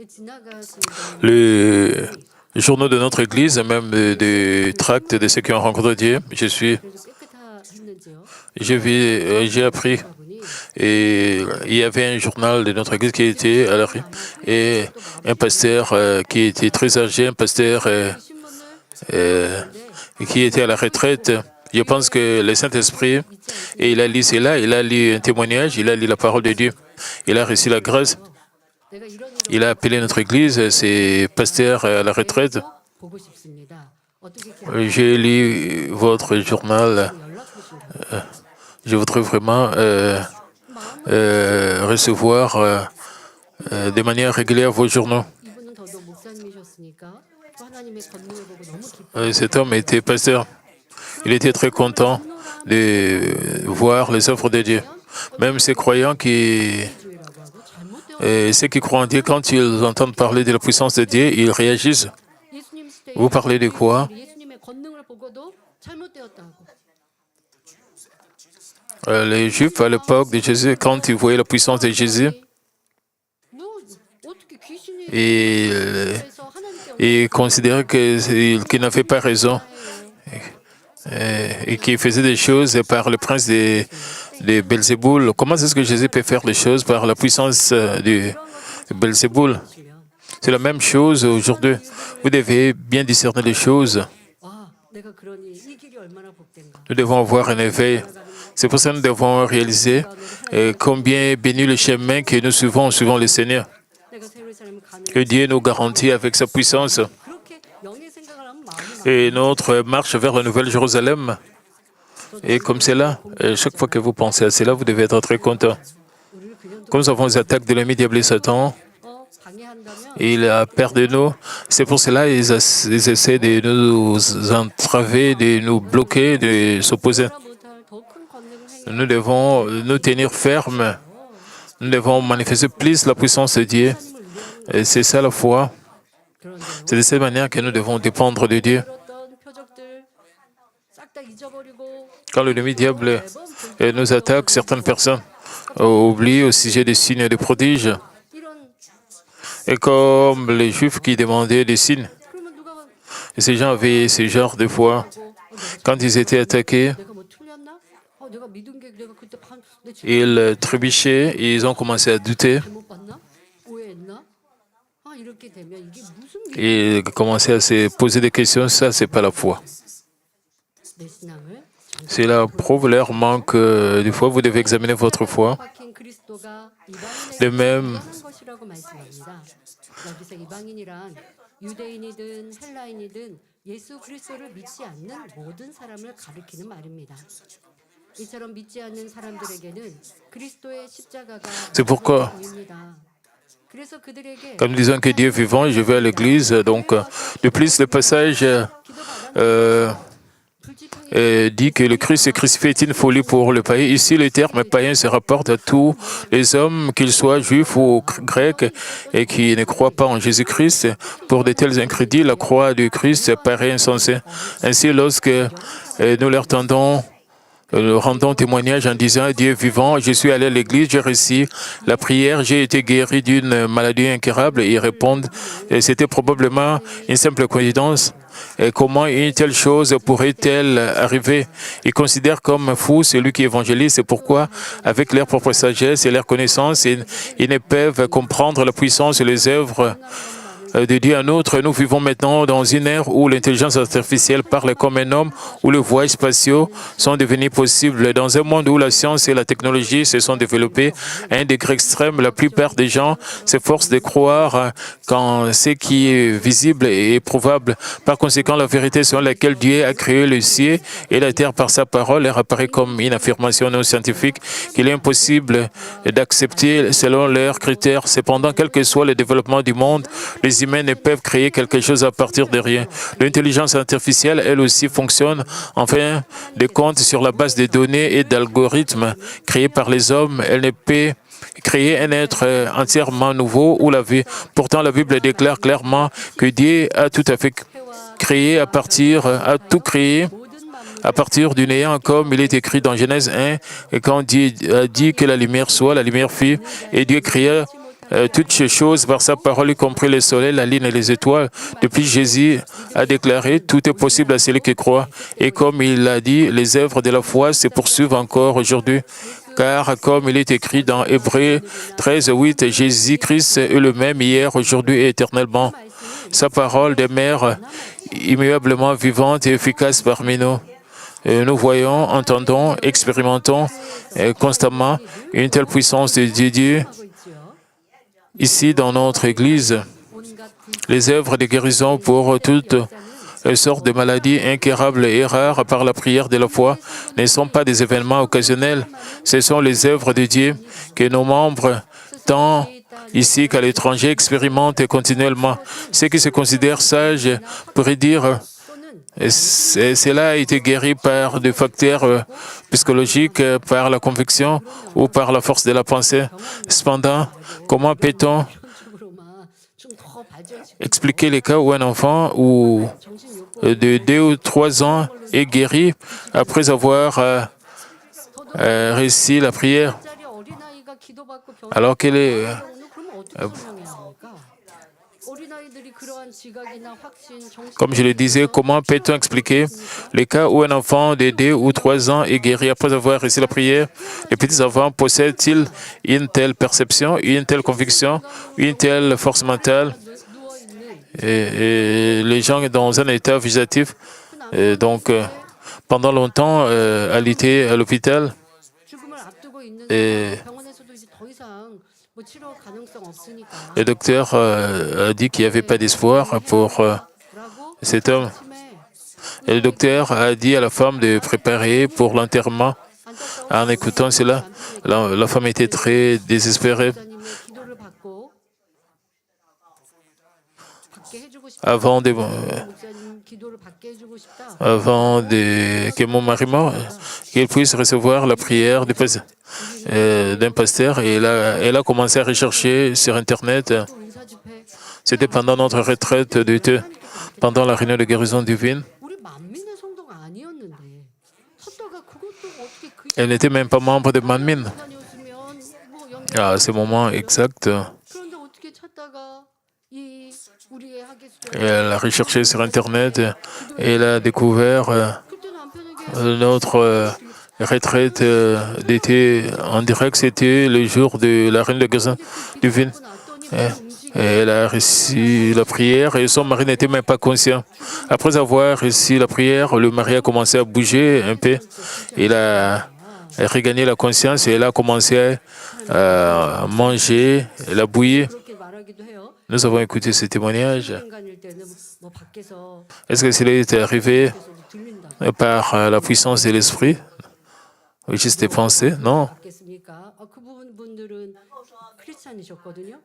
Speaker 2: 지나가시는
Speaker 1: les journaux de notre Église, même des tracts de ceux qui ont rencontré Dieu.
Speaker 2: 그래도 깨끗했는지요?
Speaker 1: J'ai appris. Et il y avait un journal de notre Église qui était à la rue. Et un pasteur qui était très âgé, un pasteur qui était à la retraite. Je pense que le Saint-Esprit, et il a lu cela, il a lu un témoignage, il a lu la parole de Dieu. Il a reçu la grâce.
Speaker 2: 내가 이런
Speaker 1: Il a appelé notre Église, c'est pasteur à la retraite.
Speaker 2: 보고 싶습니다. 어떻게
Speaker 1: J'ai lu votre journal.
Speaker 2: 연락 주신다.
Speaker 1: Je voudrais vraiment recevoir de manière régulière vos journaux.
Speaker 2: 이분은 더더 목사님이셨으니까 또 하나님의 권능을 보고 너무 기뻐.
Speaker 1: Cet homme était pasteur. Il était très content de voir les œuvres de Dieu. Même ces croyants
Speaker 2: 주의라고 하고 잘못되어
Speaker 1: ceux qui croient en Dieu, quand ils entendent parler de la puissance de Dieu, ils réagissent.
Speaker 2: 예수님 시대에
Speaker 1: Vous parlez de quoi?
Speaker 2: 예수님의 권능을 보고도 잘못되었다고.
Speaker 1: Les Juifs à l'époque de Jésus, quand ils voyaient la puissance de Jésus,
Speaker 2: 너 어떻게 귀신이
Speaker 1: ils,
Speaker 2: 해서 하나님께
Speaker 1: ils considéraient qu'ils n'avaient pas raison et qu'ils faisaient des choses par le prince de Belzéboul. Comment est-ce que Jésus peut faire les choses par la puissance de Belzéboul? C'est la même chose aujourd'hui. Vous devez bien discerner les choses.
Speaker 2: 와, 내가 그러니 이 길이 얼마나 복된가.
Speaker 1: Nous devons avoir un éveil. C'est pour ça que nous devons réaliser combien est béni le chemin que nous suivons le Seigneur.
Speaker 2: 내가 새 예루살렘 가는
Speaker 1: Que Dieu nous garantit avec sa puissance.
Speaker 2: 그렇게 영의 생각을 하면 마음이 막
Speaker 1: Et notre marche vers la Nouvelle Jérusalem. Et comme c'est là, chaque fois que vous pensez à cela, vous devez être très content.
Speaker 2: 우리를 그냥
Speaker 1: Comme nous avons les attaques de l'ennemi diable et Satan,
Speaker 2: 방해한다면
Speaker 1: il a peur de nous. C'est pour cela qu'ils essaient de nous entraver, de nous bloquer, de s'opposer.
Speaker 2: 못할 더 큰 권능을 행해
Speaker 1: Nous devons nous tenir fermes. Nous devons manifester plus la puissance de Dieu. Et c'est ça la foi.
Speaker 2: 그런데요.
Speaker 1: C'est de cette manière que nous devons dépendre de Dieu.
Speaker 2: 들었던 표적들 싹 다 잊어버리고
Speaker 1: Quand l'ennemi diable nous attaque, certaines personnes oublient au sujet des signes et des prodiges.
Speaker 2: 이런
Speaker 1: Et comme les Juifs qui demandaient des signes,
Speaker 2: 그러면 누가
Speaker 1: et ces gens avaient ce genre de foi. Quand ils étaient attaqués,
Speaker 2: 내가 뭐 틀렸나? 내가 믿은 게 내가 그때 내
Speaker 1: ils trébuchaient et ils ont commencé à douter.
Speaker 2: 잘못 봤나? 오해했나? 이렇게 되면 이게 무슨 믿음?
Speaker 1: Et ils commençaient à se poser des questions. Ça, c'est pas la foi.
Speaker 2: 내 신앙을
Speaker 1: Cela prouve leur manque. Des fois, vous devez examiner votre foi.
Speaker 2: 박힌 그리스도가
Speaker 1: De
Speaker 2: 이방인에게
Speaker 1: même,
Speaker 2: 하는 것이라고 말씀합니다. 여기서 이방인이란 유대인이든 헬라인이든 예수 그리스도를 믿지 않는 모든 사람을 가리키는 말입니다. 이처럼 믿지 않는 사람들에게는 그리스도의 십자가가
Speaker 1: C'est pourquoi,
Speaker 2: 보입니다. 그래서 그들에게
Speaker 1: comme nous disons que Dieu est vivant, je vais à l'église. Donc, de plus, le passage dit que le Christ est crucifié est une folie pour le païen. Ici, le terme païen se rapporte à tous les hommes, qu'ils soient juifs ou grecs, et qui ne croient pas en Jésus-Christ. Pour de tels incrédules, la croix du Christ paraît insensée. Ainsi, lorsque nous leur tendons nous rendons témoignage en disant Dieu est vivant, je suis allé à l'église, j'ai réussi la prière, j'ai été guéri d'une maladie incurable. Ils répondent c'était probablement une simple coïncidence. Et comment une telle chose pourrait-elle arriver? Ils considèrent comme fou celui qui évangélise. C'est pourquoi, avec leur propre sagesse et leur connaissance, ils ne peuvent comprendre la puissance et les œuvres de Dieu. En outre, nous vivons maintenant dans une ère où l'intelligence artificielle parle comme un homme, où les voyages spatiaux sont devenus possibles. Dans un monde où la science et la technologie se sont développées à un degré extrême, la plupart des gens s'efforcent de croire qu'en ce qui est visible et éprouvable. Par conséquent, la vérité selon laquelle Dieu a créé le ciel et la terre par sa parole leur apparaît comme une affirmation non scientifique qu'il est impossible d'accepter selon leurs critères. Cependant, quel que soit le développement du monde, les humains ne peuvent créer quelque chose à partir de rien. L'intelligence artificielle, elle aussi, fonctionne en fin de compte sur la base de données et d'algorithmes créés par les hommes. Elle ne peut créer un être entièrement nouveau ou la vie. Pourtant, la Bible déclare clairement que Dieu a tout à fait créé a tout créé à partir du néant, comme il est écrit dans Genèse 1, et quand Dieu a dit que la lumière soit, la lumière fut, et Dieu créa toutes ces choses par sa parole, y compris le soleil, la lune et les étoiles. Depuis, Jésus a déclaré, tout est possible à celui qui croit. Et comme il l'a dit, les œuvres de la foi se poursuivent encore aujourd'hui. Car, comme il est écrit dans Hébreux 13:8, Jésus-Christ est le même hier, aujourd'hui et éternellement. Sa parole demeure immuablement vivante et efficace parmi nous. Et nous voyons, entendons, expérimentons constamment une telle puissance de Dieu. Ici, dans notre Église, les œuvres de guérison pour toutes sortes de maladies incurables et rares par la prière de la foi ne sont pas des événements occasionnels. Ce sont les œuvres de Dieu que nos membres, tant ici qu'à l'étranger, expérimentent continuellement. Ceux qui se considèrent sages pourraient dire cela a été guéri par des facteurs psychologiques, par la conviction ou par la force de la pensée. Cependant, comment peut-on expliquer les cas où un enfant de 2 ou 3 ans est guéri après avoir réussit la prière
Speaker 2: 짜리 어린아이가 기도받고
Speaker 1: alors qu'elle est...
Speaker 2: 경우는 그러면 어떻게 설명해야 합니까? 어린아이들이 그러한 지각이나 확신,
Speaker 1: Comme je le disais, comment peut-on expliquer les cas où un enfant de 2 ou 3 ans est guéri après avoir réussi la prière? Les petits enfants possèdent-ils une telle perception, une telle conviction, une telle force mentale? Et les gens dans un état végétatif, donc pendant longtemps, allaient à l'hôpital.
Speaker 2: 죽음을 앞두고 있는
Speaker 1: Et
Speaker 2: 병원에서도 이제 더 이상 뭐 치료 가능성 없으니까
Speaker 1: le docteur a dit qu'il n'y avait pas d'espoir pour
Speaker 2: 라고
Speaker 1: cet homme.
Speaker 2: 아침에
Speaker 1: Et le docteur a dit à la femme de préparer pour l'enterrement. En écoutant cela, la femme était très désespérée.
Speaker 2: 목사님의 기도를 받고 받게 해주고 싶다.
Speaker 1: Avant,
Speaker 2: 목사님 기도를 받게 해주고 싶다.
Speaker 1: que mon mari meure, qu'il puisse recevoir la prière d'un pasteur. Et elle a commencé à rechercher sur Internet.
Speaker 2: 또 은사 집회
Speaker 1: C'était pendant notre retraite de thé, pendant la réunion de guérison divine.
Speaker 2: 우리 만민의 성도가 아니었는데 섰다가 그것도 어떻게 그
Speaker 1: Elle n'était même pas membre de Manmin.
Speaker 2: 시간이었으면 뭐
Speaker 1: À ce moment exact,
Speaker 2: 그런데 어떻게 찾다가 이 우리의 하계수적
Speaker 1: elle a recherché sur Internet et elle a découvert
Speaker 2: 그때 남편에게
Speaker 1: notre retraite d'été en direct. C'était le jour de la réunion de guérison divine. Et elle a reçu la prière et son mari n'était même pas conscient. Après avoir reçu la prière, le mari a commencé à bouger un peu. Il a regagné la conscience et elle a commencé à manger la bouillie.
Speaker 2: 그렇게 말하기도 해요.
Speaker 1: Nous avons écouté ce témoignage.
Speaker 2: 인간일 때는 뭐 밖에서
Speaker 1: Est-ce que cela est arrivé
Speaker 2: 들린다.
Speaker 1: par la puissance de l'esprit? Oui, juste des pensées? Non.
Speaker 2: 받겠습니까? 그 분들은 크리스찬이셨거든요.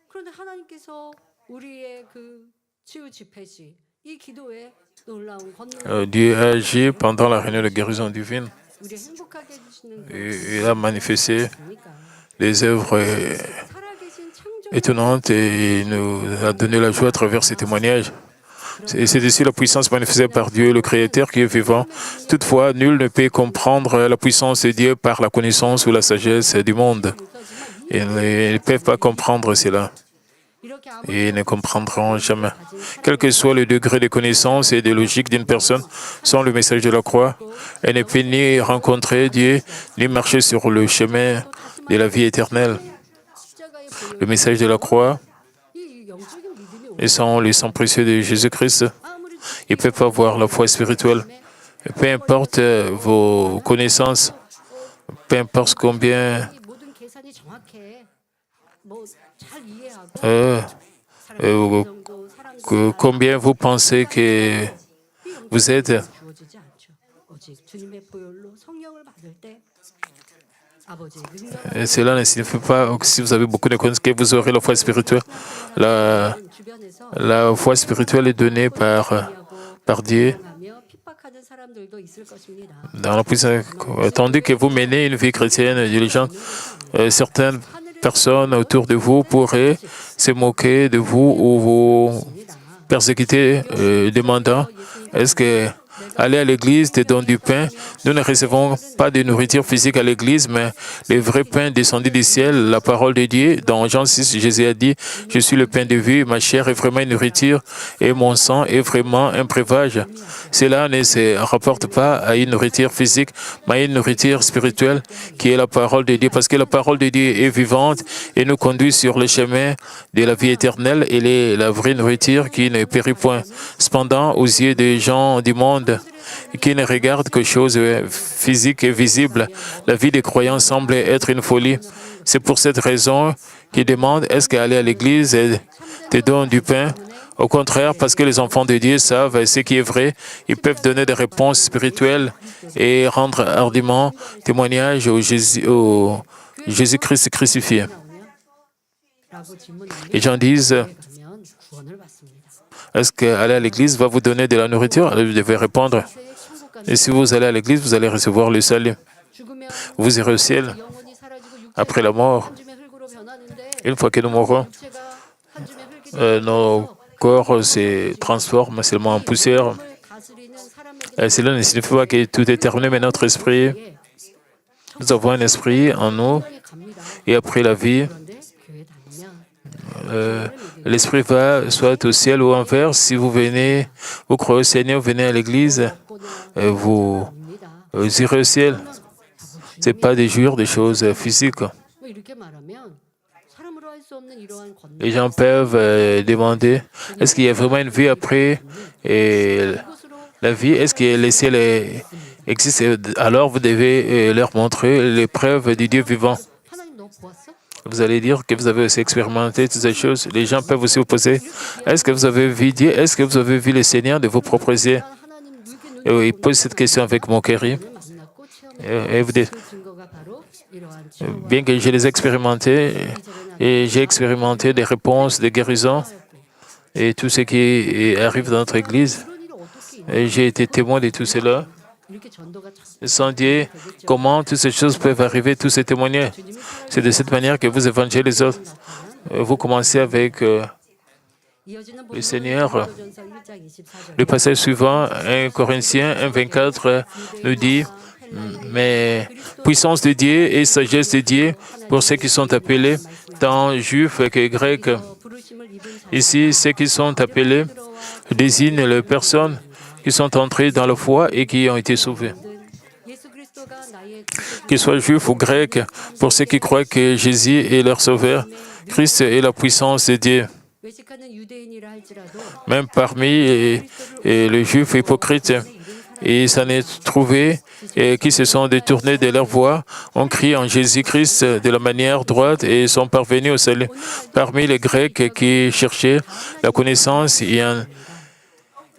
Speaker 2: 그런데 하나님께서 우리의 그 치유 집회 시 이 기도에 놀라운 권능을
Speaker 1: Dieu a agi pendant la réunion de guérison divine.
Speaker 2: 우리 행복하게 해주시는
Speaker 1: Et il a manifesté
Speaker 2: 거니까
Speaker 1: des œuvres
Speaker 2: 살아계신 창조
Speaker 1: étonnantes et il nous a donné la joie à travers ces témoignages. Et c'est ici la puissance manifestée par Dieu, le Créateur qui est vivant. Toutefois, nul ne peut comprendre la puissance de Dieu par la connaissance ou la sagesse du monde. Ils ne peuvent pas comprendre cela.
Speaker 2: 이렇게
Speaker 1: Et ils ne comprendront jamais. Quel que soit le degré de connaissance et de logique d'une personne, sans le message de la croix, elle ne peut ni rencontrer Dieu, ni marcher sur le chemin de la vie éternelle.
Speaker 2: 십자가의 보혈
Speaker 1: Le message de la croix
Speaker 2: 이 영적인 믿음이
Speaker 1: et sans le sang précieux de Jésus-Christ,
Speaker 2: 아무리
Speaker 1: ils ne peuvent pas avoir la foi spirituelle. Peu importe vos connaissances, peu importe combien
Speaker 2: 이 모든 계산이 정확해 뭐 잘 이해하고
Speaker 1: euh,
Speaker 2: 정도 사랑과
Speaker 1: combien vous pensez que vous êtes.
Speaker 2: 주어지지 않죠. 오직 주님의 보혈로 성령을 받을 때 아버지의 능력을
Speaker 1: Cela ne signifie pas que si vous avez beaucoup de connaissances que vous aurez la foi spirituelle.
Speaker 2: 주변에서
Speaker 1: La foi spirituelle est donnée par Dieu
Speaker 2: 하며 핍박하는 사람들도 있을 것입니다.
Speaker 1: dans la puissance. Tandis que vous menez une vie chrétienne diligente, certaines personnes autour de vous pourraient se moquer de vous ou vous persécuter, demandant est-ce que aller à l'église te donne du pain? Nous ne recevons pas de nourriture physique à l'église, mais le vrai pain descendu du ciel, la parole de Dieu. Dans Jean 6, Jésus a dit, je suis le pain de vie, ma chair est vraiment une nourriture et mon sang est vraiment un breuvage. Cela ne se rapporte pas à une nourriture physique, mais à une nourriture spirituelle qui est la parole de Dieu, parce que la parole de Dieu est vivante et nous conduit sur le chemin de la vie éternelle. Elle est la vraie nourriture qui ne périt point. Cependant, aux yeux des gens du monde qui ne regardent que choses physiques et visibles, la vie des croyants semble être une folie. C'est pour cette raison qu'ils demandent est-ce qu'aller à l'église te donne du pain? Au contraire, parce que les enfants de Dieu savent ce qui est vrai, ils peuvent donner des réponses spirituelles et rendre hardiment témoignage au Jésus-Christ crucifié.
Speaker 2: 라고 질문하면
Speaker 1: Les gens disent
Speaker 2: 가면 구원을 받습니다.
Speaker 1: est-ce qu'aller à l'église va vous donner de la nourriture? Alors, vous devez répondre
Speaker 2: 천국 가는
Speaker 1: et si vous allez à l'église, vous allez recevoir le salut.
Speaker 2: 죽으면
Speaker 1: Vous irez au ciel
Speaker 2: 영혼이 사라지고
Speaker 1: après la mort.
Speaker 2: 한 줌의 흙으로 변하는데
Speaker 1: Une fois que nous mourrons,
Speaker 2: 육체가 한 줌의 흙이
Speaker 1: nos corps se transforment seulement en poussière.
Speaker 2: 다스리는 사람에게
Speaker 1: Cela ne signifie pas que tout est terminé, mais notre esprit, nous avons un esprit en nous,
Speaker 2: 세상에 갑니다.
Speaker 1: et après la vie,
Speaker 2: 그런데 교회 다니면
Speaker 1: l'esprit va soit au ciel ou envers. Si vous venez, vous croyez au Seigneur, venez à l'église, vous irez au ciel. Ce n'est pas des jours, des choses physiques.
Speaker 2: 뭐 이렇게 말하면 사람으로 할 수 없는 이러한 권능
Speaker 1: Les gens peuvent demander, est-ce qu'il y a vraiment une vie après la vie? Est-ce que le ciel existe? Alors vous devez leur montrer les preuves du Dieu vivant.
Speaker 2: 하나님 너 보았어?
Speaker 1: Vous allez dire que vous avez aussi expérimenté toutes ces choses. Les gens peuvent aussi vous poser, est-ce que vous avez vu Dieu? Est-ce que vous avez vu le Seigneur de vos propres yeux?
Speaker 2: 하나님 누게
Speaker 1: Et ils posent cette question avec mon cœur.
Speaker 2: 눈을 만났고 체험했고
Speaker 1: Et vous dites,
Speaker 2: 그 증거가 바로 이러한 치유와
Speaker 1: bien que je les ai expérimentés, et j'ai expérimenté des réponses, des guérisons, et tout ce qui arrive dans notre Église,
Speaker 2: 그런 일을 어떻게
Speaker 1: et j'ai été témoin de tout cela.
Speaker 2: 이렇게 전도가 참
Speaker 1: Sans Dieu, comment toutes ces choses peuvent arriver, tous ces témoignages? C'est de cette manière que vous évangélisez les autres. Vous commencez avec
Speaker 2: 이어지는
Speaker 1: le Seigneur.
Speaker 2: 고린도전서 1장 24절
Speaker 1: Le passage suivant, 1 Corinthiens 1,24, nous dit, mais puissance de Dieu et sagesse de Dieu pour ceux qui sont appelés, tant juifs que grecs.
Speaker 2: 부르심을 입은 자
Speaker 1: Ici, ceux qui sont appelés désignent les personnes qui sont entrées dans la foi et qui ont été sauvées.
Speaker 2: 예수 그리스도가 나의
Speaker 1: Qu'ils soient juifs ou grecs, pour ceux qui croient que Jésus est leur sauveur, Christ est la puissance de Dieu.
Speaker 2: 외식하는 유대인이라 할지라도
Speaker 1: Même parmi les juifs hypocrites, il s'en est trouvé qui se sont détournés de leur voie, ont crié en Jésus-Christ de la manière droite et sont parvenus au salut. Parmi les Grecs qui cherchaient la connaissance,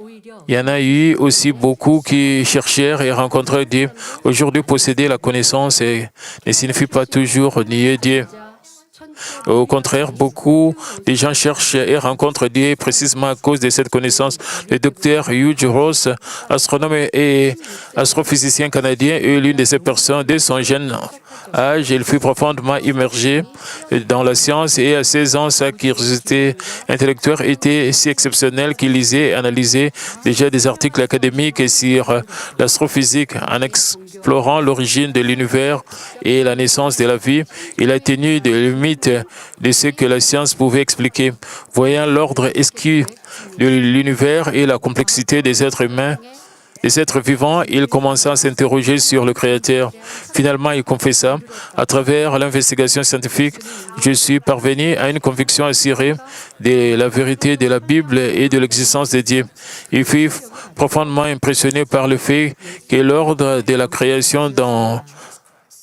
Speaker 2: 오히려
Speaker 1: il y en a eu aussi beaucoup qui cherchèrent et rencontrèrent Dieu. Aujourd'hui, posséder la connaissance ne signifie pas toujours nier Dieu.
Speaker 2: 천체
Speaker 1: Au contraire, beaucoup de gens cherchent et rencontrent Dieu précisément à cause de cette connaissance. Le docteur Hugh Ross, astronome et astrophysicien canadien, est l'une de ces personnes. Dès son jeune âge, il fut profondément immergé dans la science et à 16 ans, sa curiosité intellectuelle était si exceptionnelle qu'il lisait et analysait déjà des articles académiques sur l'astrophysique. En explorant l'origine de l'univers et la naissance de la vie, il a tenu des limites de ce que la science pouvait expliquer. Voyant l'ordre esquis de l'univers et la complexité des êtres humains, des êtres vivants, il commença à s'interroger sur le Créateur. Finalement, il confessa, à travers l'investigation scientifique, je suis parvenu à une conviction assurée de la vérité de la Bible et de l'existence de Dieu. Il fut profondément impressionné par le fait que l'ordre de la création dans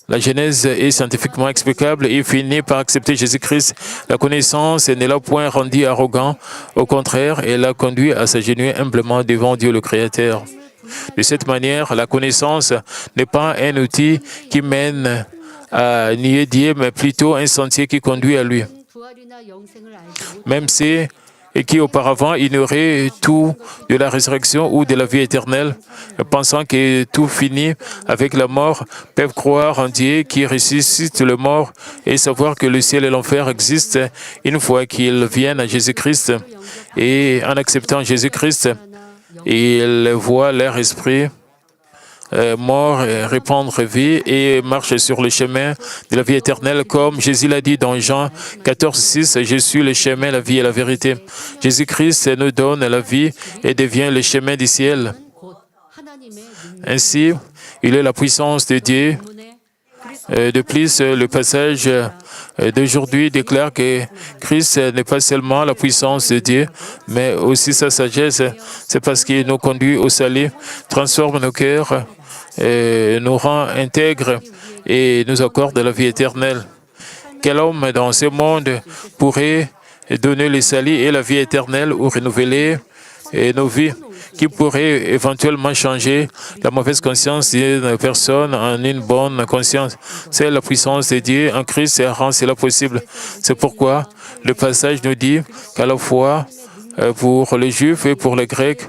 Speaker 1: la Genèse est scientifiquement explicable. Il finit par accepter Jésus-Christ. La connaissance ne l'a point rendu arrogant. Au contraire, elle l'a conduit à s'agenouiller humblement devant Dieu le Créateur. De cette manière, la connaissance n'est pas un outil qui mène à nier Dieu, mais plutôt un sentier qui conduit à lui.
Speaker 2: 부활이나 영생을 알지 못
Speaker 1: Même ceux qui auparavant ignoraient tout de la résurrection ou de la vie éternelle, pensant que tout finit avec la mort, peuvent croire en Dieu qui ressuscite le mort et savoir que le ciel et l'enfer existent une fois qu'ils viennent à Jésus-Christ. Et en acceptant Jésus-Christ, ils voient leur esprit mort répandre vie et marche sur le chemin de la vie éternelle, comme Jésus l'a dit dans Jean 14,6, je suis le chemin, la vie et la vérité. Jésus-Christ nous donne la vie et devient le chemin du ciel.
Speaker 2: 곧 하나님의 능력
Speaker 1: Ainsi, il est la puissance de Dieu.
Speaker 2: 때문에
Speaker 1: De plus, le passage d'aujourd'hui déclare que Christ n'est pas seulement la puissance de Dieu, mais aussi sa sagesse. C'est parce qu'il nous conduit au salut, transforme nos cœurs, nous rend intègres et nous accorde la vie éternelle. Quel homme dans ce monde pourrait donner le salut et la vie éternelle ou renouveler nos vies, qui pourrait éventuellement changer la mauvaise conscience d'une personne en une bonne conscience? C'est la puissance de Dieu en Christ qui rend cela possible. C'est pourquoi le passage nous dit qu'à la fois pour les Juifs et pour les Grecs,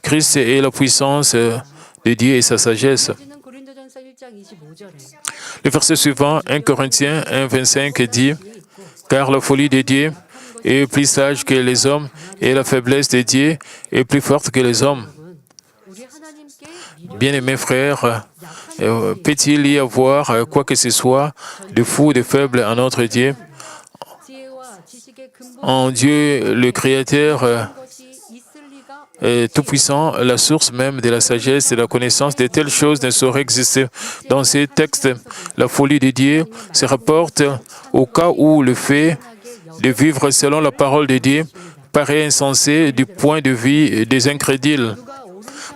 Speaker 1: Christ est la puissance de Dieu et sa sagesse.
Speaker 2: 이어지는 고린도전서 1장 25절에
Speaker 1: Le verset suivant, 1 Corinthiens 1,25 dit « Car la folie de Dieu est plus sage que les hommes et la faiblesse de Dieu est plus forte que les hommes.
Speaker 2: 우리 하나님께
Speaker 1: Bien-aimés frères, peut-il y avoir quoi que ce soit de fou, de faible en notre Dieu? En Dieu, le Créateur Tout-Puissant, la source même de la sagesse et de la connaissance, de telles choses ne sauraient exister. Dans ces textes, la folie de Dieu se rapporte au cas où le fait de vivre selon la parole de Dieu paraît insensé du point de vue des incrédules.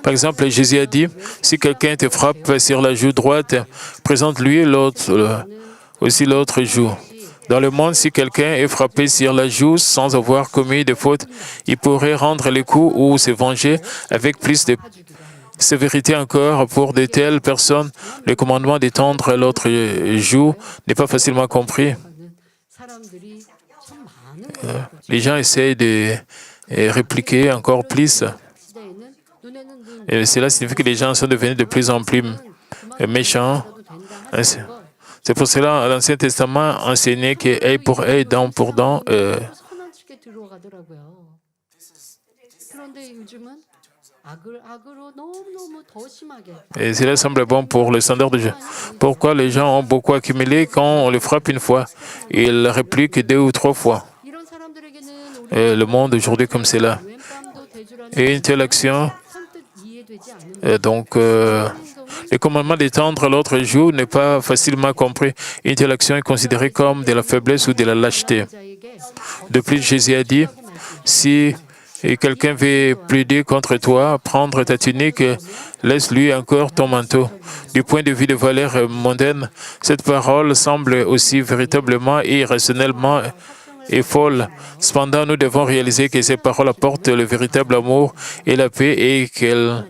Speaker 1: Par exemple, Jésus a dit, si quelqu'un te frappe sur la joue droite, présente-lui aussi l'autre joue. Dans le monde, si quelqu'un est frappé sur la joue sans avoir commis de faute, il pourrait rendre les coups ou se venger avec plus de sévérité encore. Pour de telles personnes, le commandement d'étendre l'autre joue n'est pas facilement compris. Les gens essayent de répliquer encore plus. Et cela signifie que les gens sont devenus de plus en plus méchants. C'est pour cela, l'Ancien Testament enseignait que œil pour œil, dent pour dent. Et cela semble bon pour le standard de Dieu. Pourquoi les gens ont beaucoup accumulé quand on les frappe une fois? Ils répliquent 2 ou 3 fois. Et le monde aujourd'hui comme cela. Et une telle action, le commandement d'étendre l'autre joue n'est pas facilement compris. Une telle action est considérée comme de la faiblesse ou de la lâcheté. De plus, Jésus a dit, si quelqu'un veut plaider contre toi, prendre ta tunique, laisse-lui encore ton manteau. Du point de vue de valeur mondaine, cette parole semble aussi véritablement et irrationnellement et folle. Cependant, nous devons réaliser que ces paroles apportent le véritable amour et la paix et qu'elles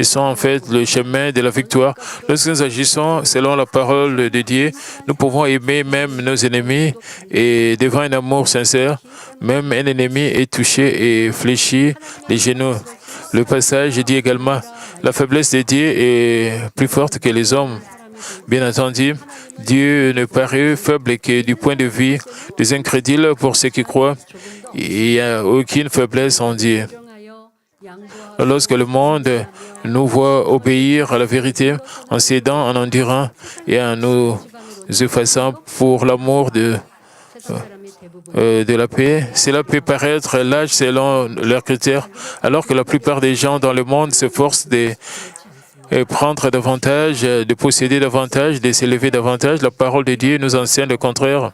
Speaker 1: sont en fait le chemin de la victoire. Lorsque nous agissons selon la parole de Dieu, nous pouvons aimer même nos ennemis et devant un amour sincère, même un ennemi est touché et fléchit les genoux. Le passage dit également, la faiblesse de Dieu est plus forte que les hommes. Bien entendu, Dieu ne paraît faible que du point de vue des incrédules pour ceux qui croient. Il n'y a aucune faiblesse en Dieu. Lorsque le monde nous voit obéir à la vérité en cédant, en endurant et en nous effaçant pour l'amour de la paix, cela peut paraître lâche selon leurs critères, alors que la plupart des gens dans le monde s'efforcent de prendre davantage, de posséder davantage, de s'élever davantage. La parole de Dieu nous enseigne le contraire.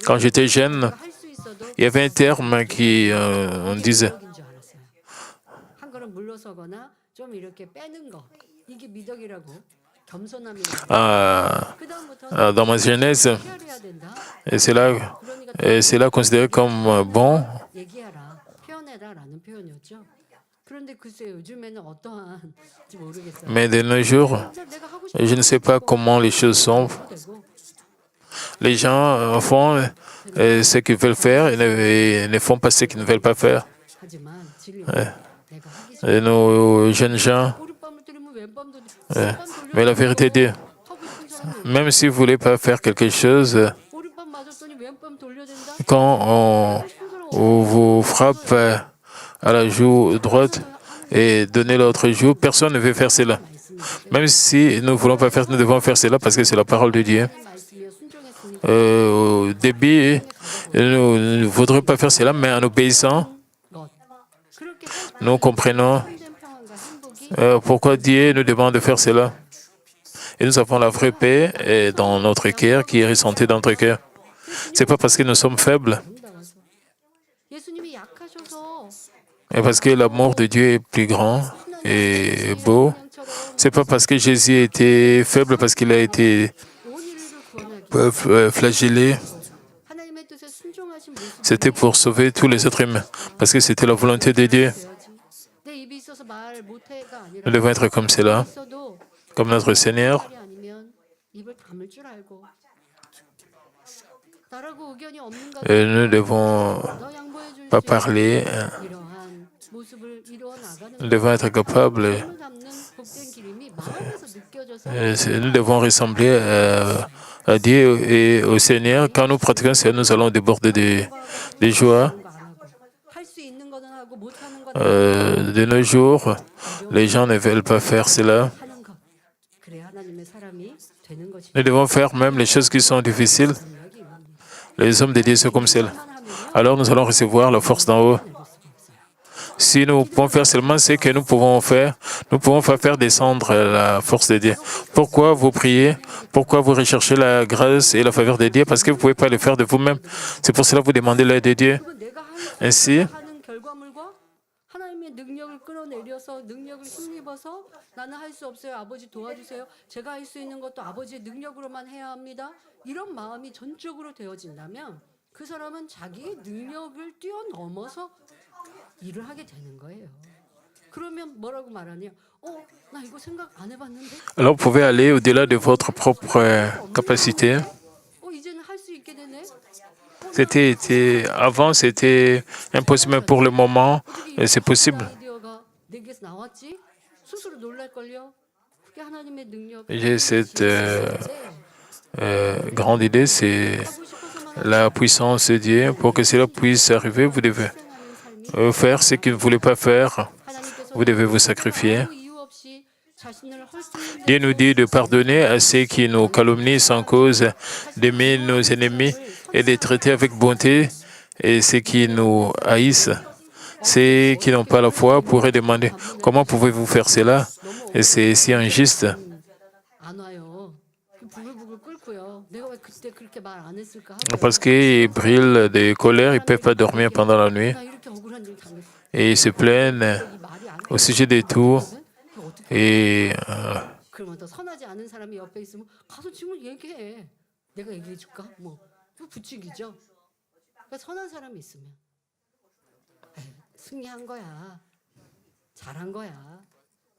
Speaker 1: Quand j'étais jeune, il y avait un terme qui on disait dans ma jeunesse, et c'est là considéré comme bon. Mais de nos jours, je ne sais pas comment les choses sont. Les gens font ce qu'ils veulent faire et ne font pas ce qu'ils ne veulent pas faire. Et nos jeunes gens, mais la vérité est Dieu. Même si vous ne voulez pas faire quelque chose, quand on vous frappe à la joue droite et donner l'autre joue, personne ne veut faire cela. Même si nous ne voulons pas faire, nous devons faire cela parce que c'est la parole de Dieu. Au début, nous ne voudrions pas faire cela, mais en obéissant, nous comprenons pourquoi Dieu nous demande de faire cela. Et nous avons la vraie paix dans notre cœur qui est ressentie dans notre cœur. Ce n'est pas parce que nous sommes faibles, mais parce que l'amour de Dieu est plus grand et beau. Ce n'est pas parce que Jésus était faible, parce qu'il a été flagellé. C'était pour sauver tous les êtres humains, parce que c'était la volonté de Dieu. Nous devons être comme cela, comme notre Seigneur. Et nous ne devons pas parler. Nous devons être capables. Nous devons ressembler à Dieu et au Seigneur. Quand nous pratiquons cela, nous allons déborder de joie. De nos jours, les gens ne veulent pas faire cela.
Speaker 2: 하는 것. 그래야 하나님의 사람이 되는 것이죠.
Speaker 1: Nous devons faire même les choses qui sont difficiles.
Speaker 2: 능력이 있는
Speaker 1: Les hommes de Dieu sont comme cela.
Speaker 2: 하면요.
Speaker 1: Alors nous allons recevoir la force d'en haut.
Speaker 2: 내릴 수가 없어요.
Speaker 1: Si nous pouvons faire seulement ce que nous pouvons faire descendre la force de Dieu. Pourquoi vous priez? Pourquoi vous recherchez la grâce et la faveur de Dieu? Parce que vous ne pouvez pas le faire de vous-même. C'est pour cela que vous demandez l'aide de Dieu.
Speaker 2: 그러면 내가
Speaker 1: Ainsi,
Speaker 2: 하는 결과물과 하나님의 능력을 끌어내려서 능력을 힘입어서 나는 할 수 없어요. 아버지 도와주세요. 제가 할 수 있는 것도 아버지의 능력으로만 해야 합니다. 이런 마음이 전적으로 되어진다면 그 사람은 자기의 능력을 뛰어넘어서 일을 하게 되는 거예요. 그러면 뭐라고 말하냐? 나 이거 생각 안 해봤는데.
Speaker 1: alors vous pouvez aller au-delà de votre propre capacité.
Speaker 2: 이제는 할 수 있게 되네.
Speaker 1: Avant, c'était impossible, mais pour le moment, c'est possible.
Speaker 2: 아이디어가 내게서 나왔지? 스스로 놀랄걸요. 그게 하나님의 능력.
Speaker 1: J'ai cette grande idée, c'est la puissance de Dieu. Pour que cela puisse arriver, vous devez faire ce qu'il ne voulait pas faire. Vous devez vous sacrifier. Dieu nous dit de pardonner à ceux qui nous calomnient sans cause, d'aimer nos ennemis et de traiter avec bonté et ceux qui nous haïssent. Ceux qui n'ont pas la foi pourraient demander comment pouvez-vous faire cela? Et c'est si injuste.
Speaker 2: 안 와요. 부글부글 끓고요. 내가 왜 그때 그렇게 말 안 했을까?
Speaker 1: Parce qu'ils brûlent de colère, ils ne peuvent pas dormir pendant la nuit.
Speaker 2: 나 이렇게 억울한 일 당했어.
Speaker 1: Et ils se plaignent
Speaker 2: 이 말이 안
Speaker 1: au sujet de tout.
Speaker 2: 어떻게?
Speaker 1: Et
Speaker 2: 그러면 더 선하지 않은 사람이 옆에 있으면 가서 지금 얘기해. 내가 얘기해 줄까? 뭐 부추기죠. 그러니까 선한 사람이 있으면 에이, 승리한 거야. 잘한 거야.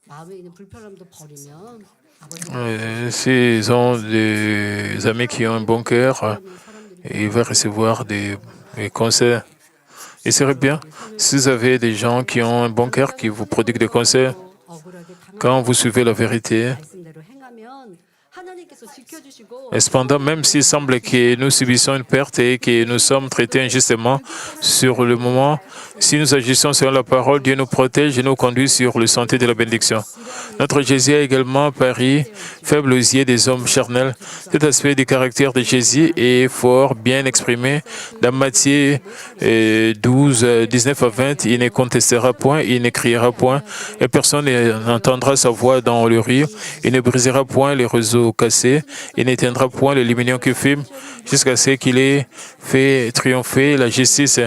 Speaker 2: 마음에 있는 불편함도 버리면 아버지
Speaker 1: s'ils ont des amis qui ont un bon cœur, ils vont recevoir des conseils. Il serait bien si vous avez des gens qui ont un bon cœur, qui vous prodiguent des conseils.
Speaker 2: 억울하게 당한
Speaker 1: Quand vous suivez la vérité,
Speaker 2: 말씀대로 행하면 하나님께서 지켜주시고
Speaker 1: et cependant, même s'il semble que nous subissons une perte et que nous sommes traités injustement sur le moment, si nous agissons selon la parole, Dieu nous protège et nous conduit sur le sentier de la bénédiction. Notre Jésus a également paru faible aux yeux des hommes charnels. Cet aspect du caractère de Jésus est fort bien exprimé dans Matthieu 12, 19 à 20. Il ne contestera point, il ne criera point, et personne n'entendra sa voix dans le rire. Il ne brisera point les réseaux cassés, il n'éteindra point le lumignon qui fume, jusqu'à ce qu'il ait fait triompher la justice.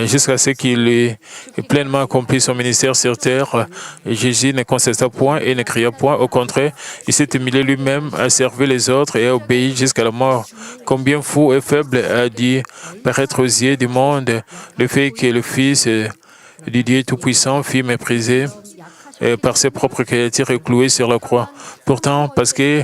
Speaker 1: Jusqu'à ce qu'il ait pleinement accompli son ministère sur terre. Jésus ne contesta point et ne cria point. Au contraire, il s'est humilié lui-même à servir les autres et a obéi jusqu'à la mort. Combien fou et faible a dû paraître aux yeux du monde le fait que le Fils du Dieu Tout-Puissant fut méprisé par ses propres créatures et cloué sur la croix. Pourtant, parce que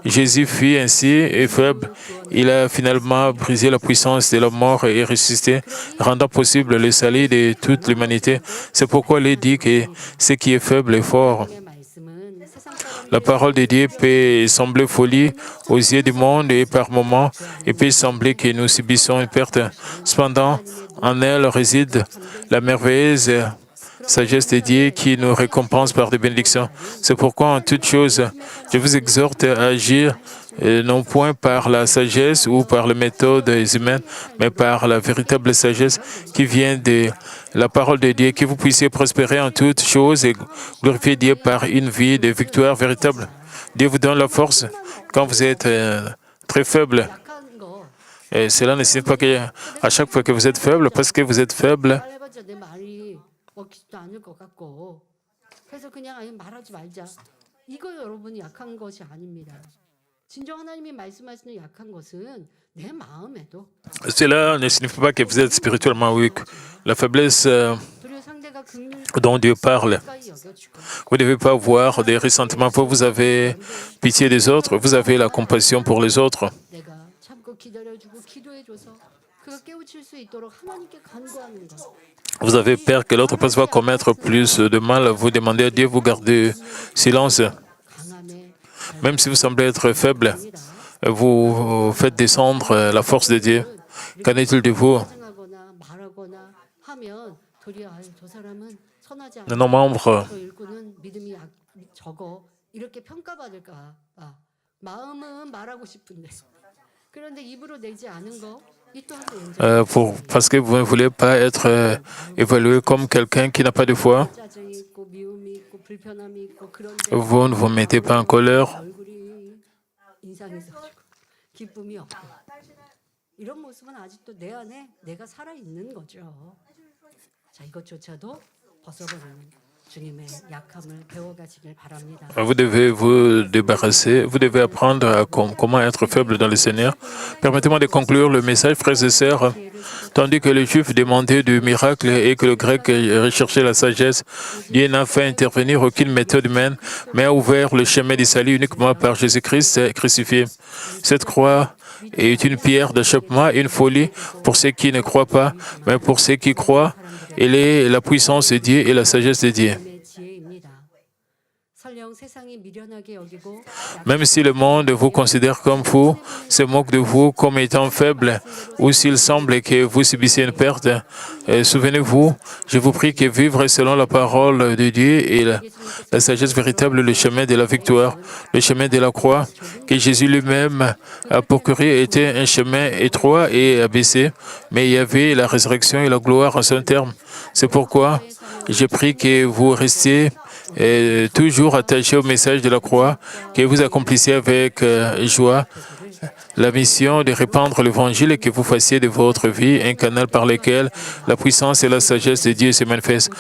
Speaker 1: Jésus fut ainsi et faible, il a finalement brisé la puissance de la mort et ressuscité, rendant possible le salut de toute l'humanité. C'est pourquoi il est dit que ce qui est faible est fort.
Speaker 2: 말씀은 세상 사람들이
Speaker 1: La parole de Dieu peut sembler folie aux yeux du monde et par moments, il peut sembler que nous subissons une perte. Cependant, en elle réside la merveilleuse sagesse de Dieu qui nous récompense par des bénédictions. C'est pourquoi en toute chose, je vous exhorte à agir non point par la sagesse ou par les méthodes humaines, mais par la véritable sagesse qui vient de la parole de Dieu, que vous puissiez prospérer en toutes choses et glorifier Dieu par une vie de victoire véritable. Dieu vous donne la force quand vous êtes très faible.
Speaker 2: 약한 거
Speaker 1: Et cela ne signifie pas qu'à chaque fois que vous êtes faible, parce que vous êtes faible,
Speaker 2: 말해봤자 내 말이 먹히지도 않을 것 같고 그래서 그냥 아예 말하지 말자. 이거 여러분이 약한 것이 아닙니다. 진정 하나님이 말씀하시는 약한 것은 내 마음에도
Speaker 1: cela ne signifie pas que vous êtes spirituellement weak. La faiblesse
Speaker 2: 그리고 상대가
Speaker 1: dont Dieu parle,
Speaker 2: 가까이 여겨주고
Speaker 1: vous ne devez pas avoir des ressentiments. Vous avez pitié des autres, vous avez la compassion pour les autres.
Speaker 2: 내가 참고 기다려주고 기도해줘서 그가 깨우칠 수 있도록 하나님께 간구하는 것.
Speaker 1: Vous avez peur que l'autre puisse pas commettre plus de mal. Vous demandez à Dieu, vous gardez silence.
Speaker 2: 강함에
Speaker 1: Même si vous semblez être faible, vous faites descendre la force de Dieu. Qu'en est-il de vous?
Speaker 2: 짜증하거나 말하거나 하면 그러면 도리어 저 사람은 선하지
Speaker 1: de nos membres
Speaker 2: 않고 저 일꾼은 믿음이 적어 이렇게 평가받을까 봐 마음은 말하고 싶은데 그런데 입으로 내지 않은 거 이 또한
Speaker 1: parce que vous ne voulez pas être évalué comme quelqu'un qui n'a pas de foi.
Speaker 2: 짜증이 있고 미움이 있고 불편함이 있고 그런데
Speaker 1: Vous ne vous mettez pas en colère.
Speaker 2: 얼굴이 인상이 써지고 기쁨이 없고 이런 모습은 아직도 내 안에 내가 살아 있는 거죠. 자, 이것조차도 벗어버리는 주님의 약함을 배워가시길 바랍니다.
Speaker 1: Vous devez vous débarrasser, vous devez apprendre à comment être faible dans le Seigneur. Permettez-moi de conclure le message, frères et sœurs. Tandis que les Juifs demandaient du miracle et que le Grec recherchait la sagesse, Dieu n'a fait intervenir aucune méthode humaine, mais a ouvert le chemin du salut uniquement par Jésus-Christ crucifié. Cette croix est une pierre d'achoppement, une folie pour ceux qui ne croient pas, mais pour ceux qui croient, elle est la puissance de Dieu et la sagesse de Dieu. Même si le monde vous considère comme fou, se moque de vous comme étant faible, ou s'il semble que vous subissez une perte, souvenez-vous, je vous prie que vivre selon la parole de Dieu et la sagesse véritable, le chemin de la victoire, le chemin de la croix, que Jésus lui-même a parcouru était un chemin étroit et abaissé, mais il y avait la résurrection et la gloire en son terme. C'est pourquoi je prie que vous restiez toujours attaché au message de la croix, que vous accomplissiez avec joie la mission de répandre l'Évangile et que vous fassiez de votre vie un canal par lequel la puissance et la sagesse de Dieu se manifestent.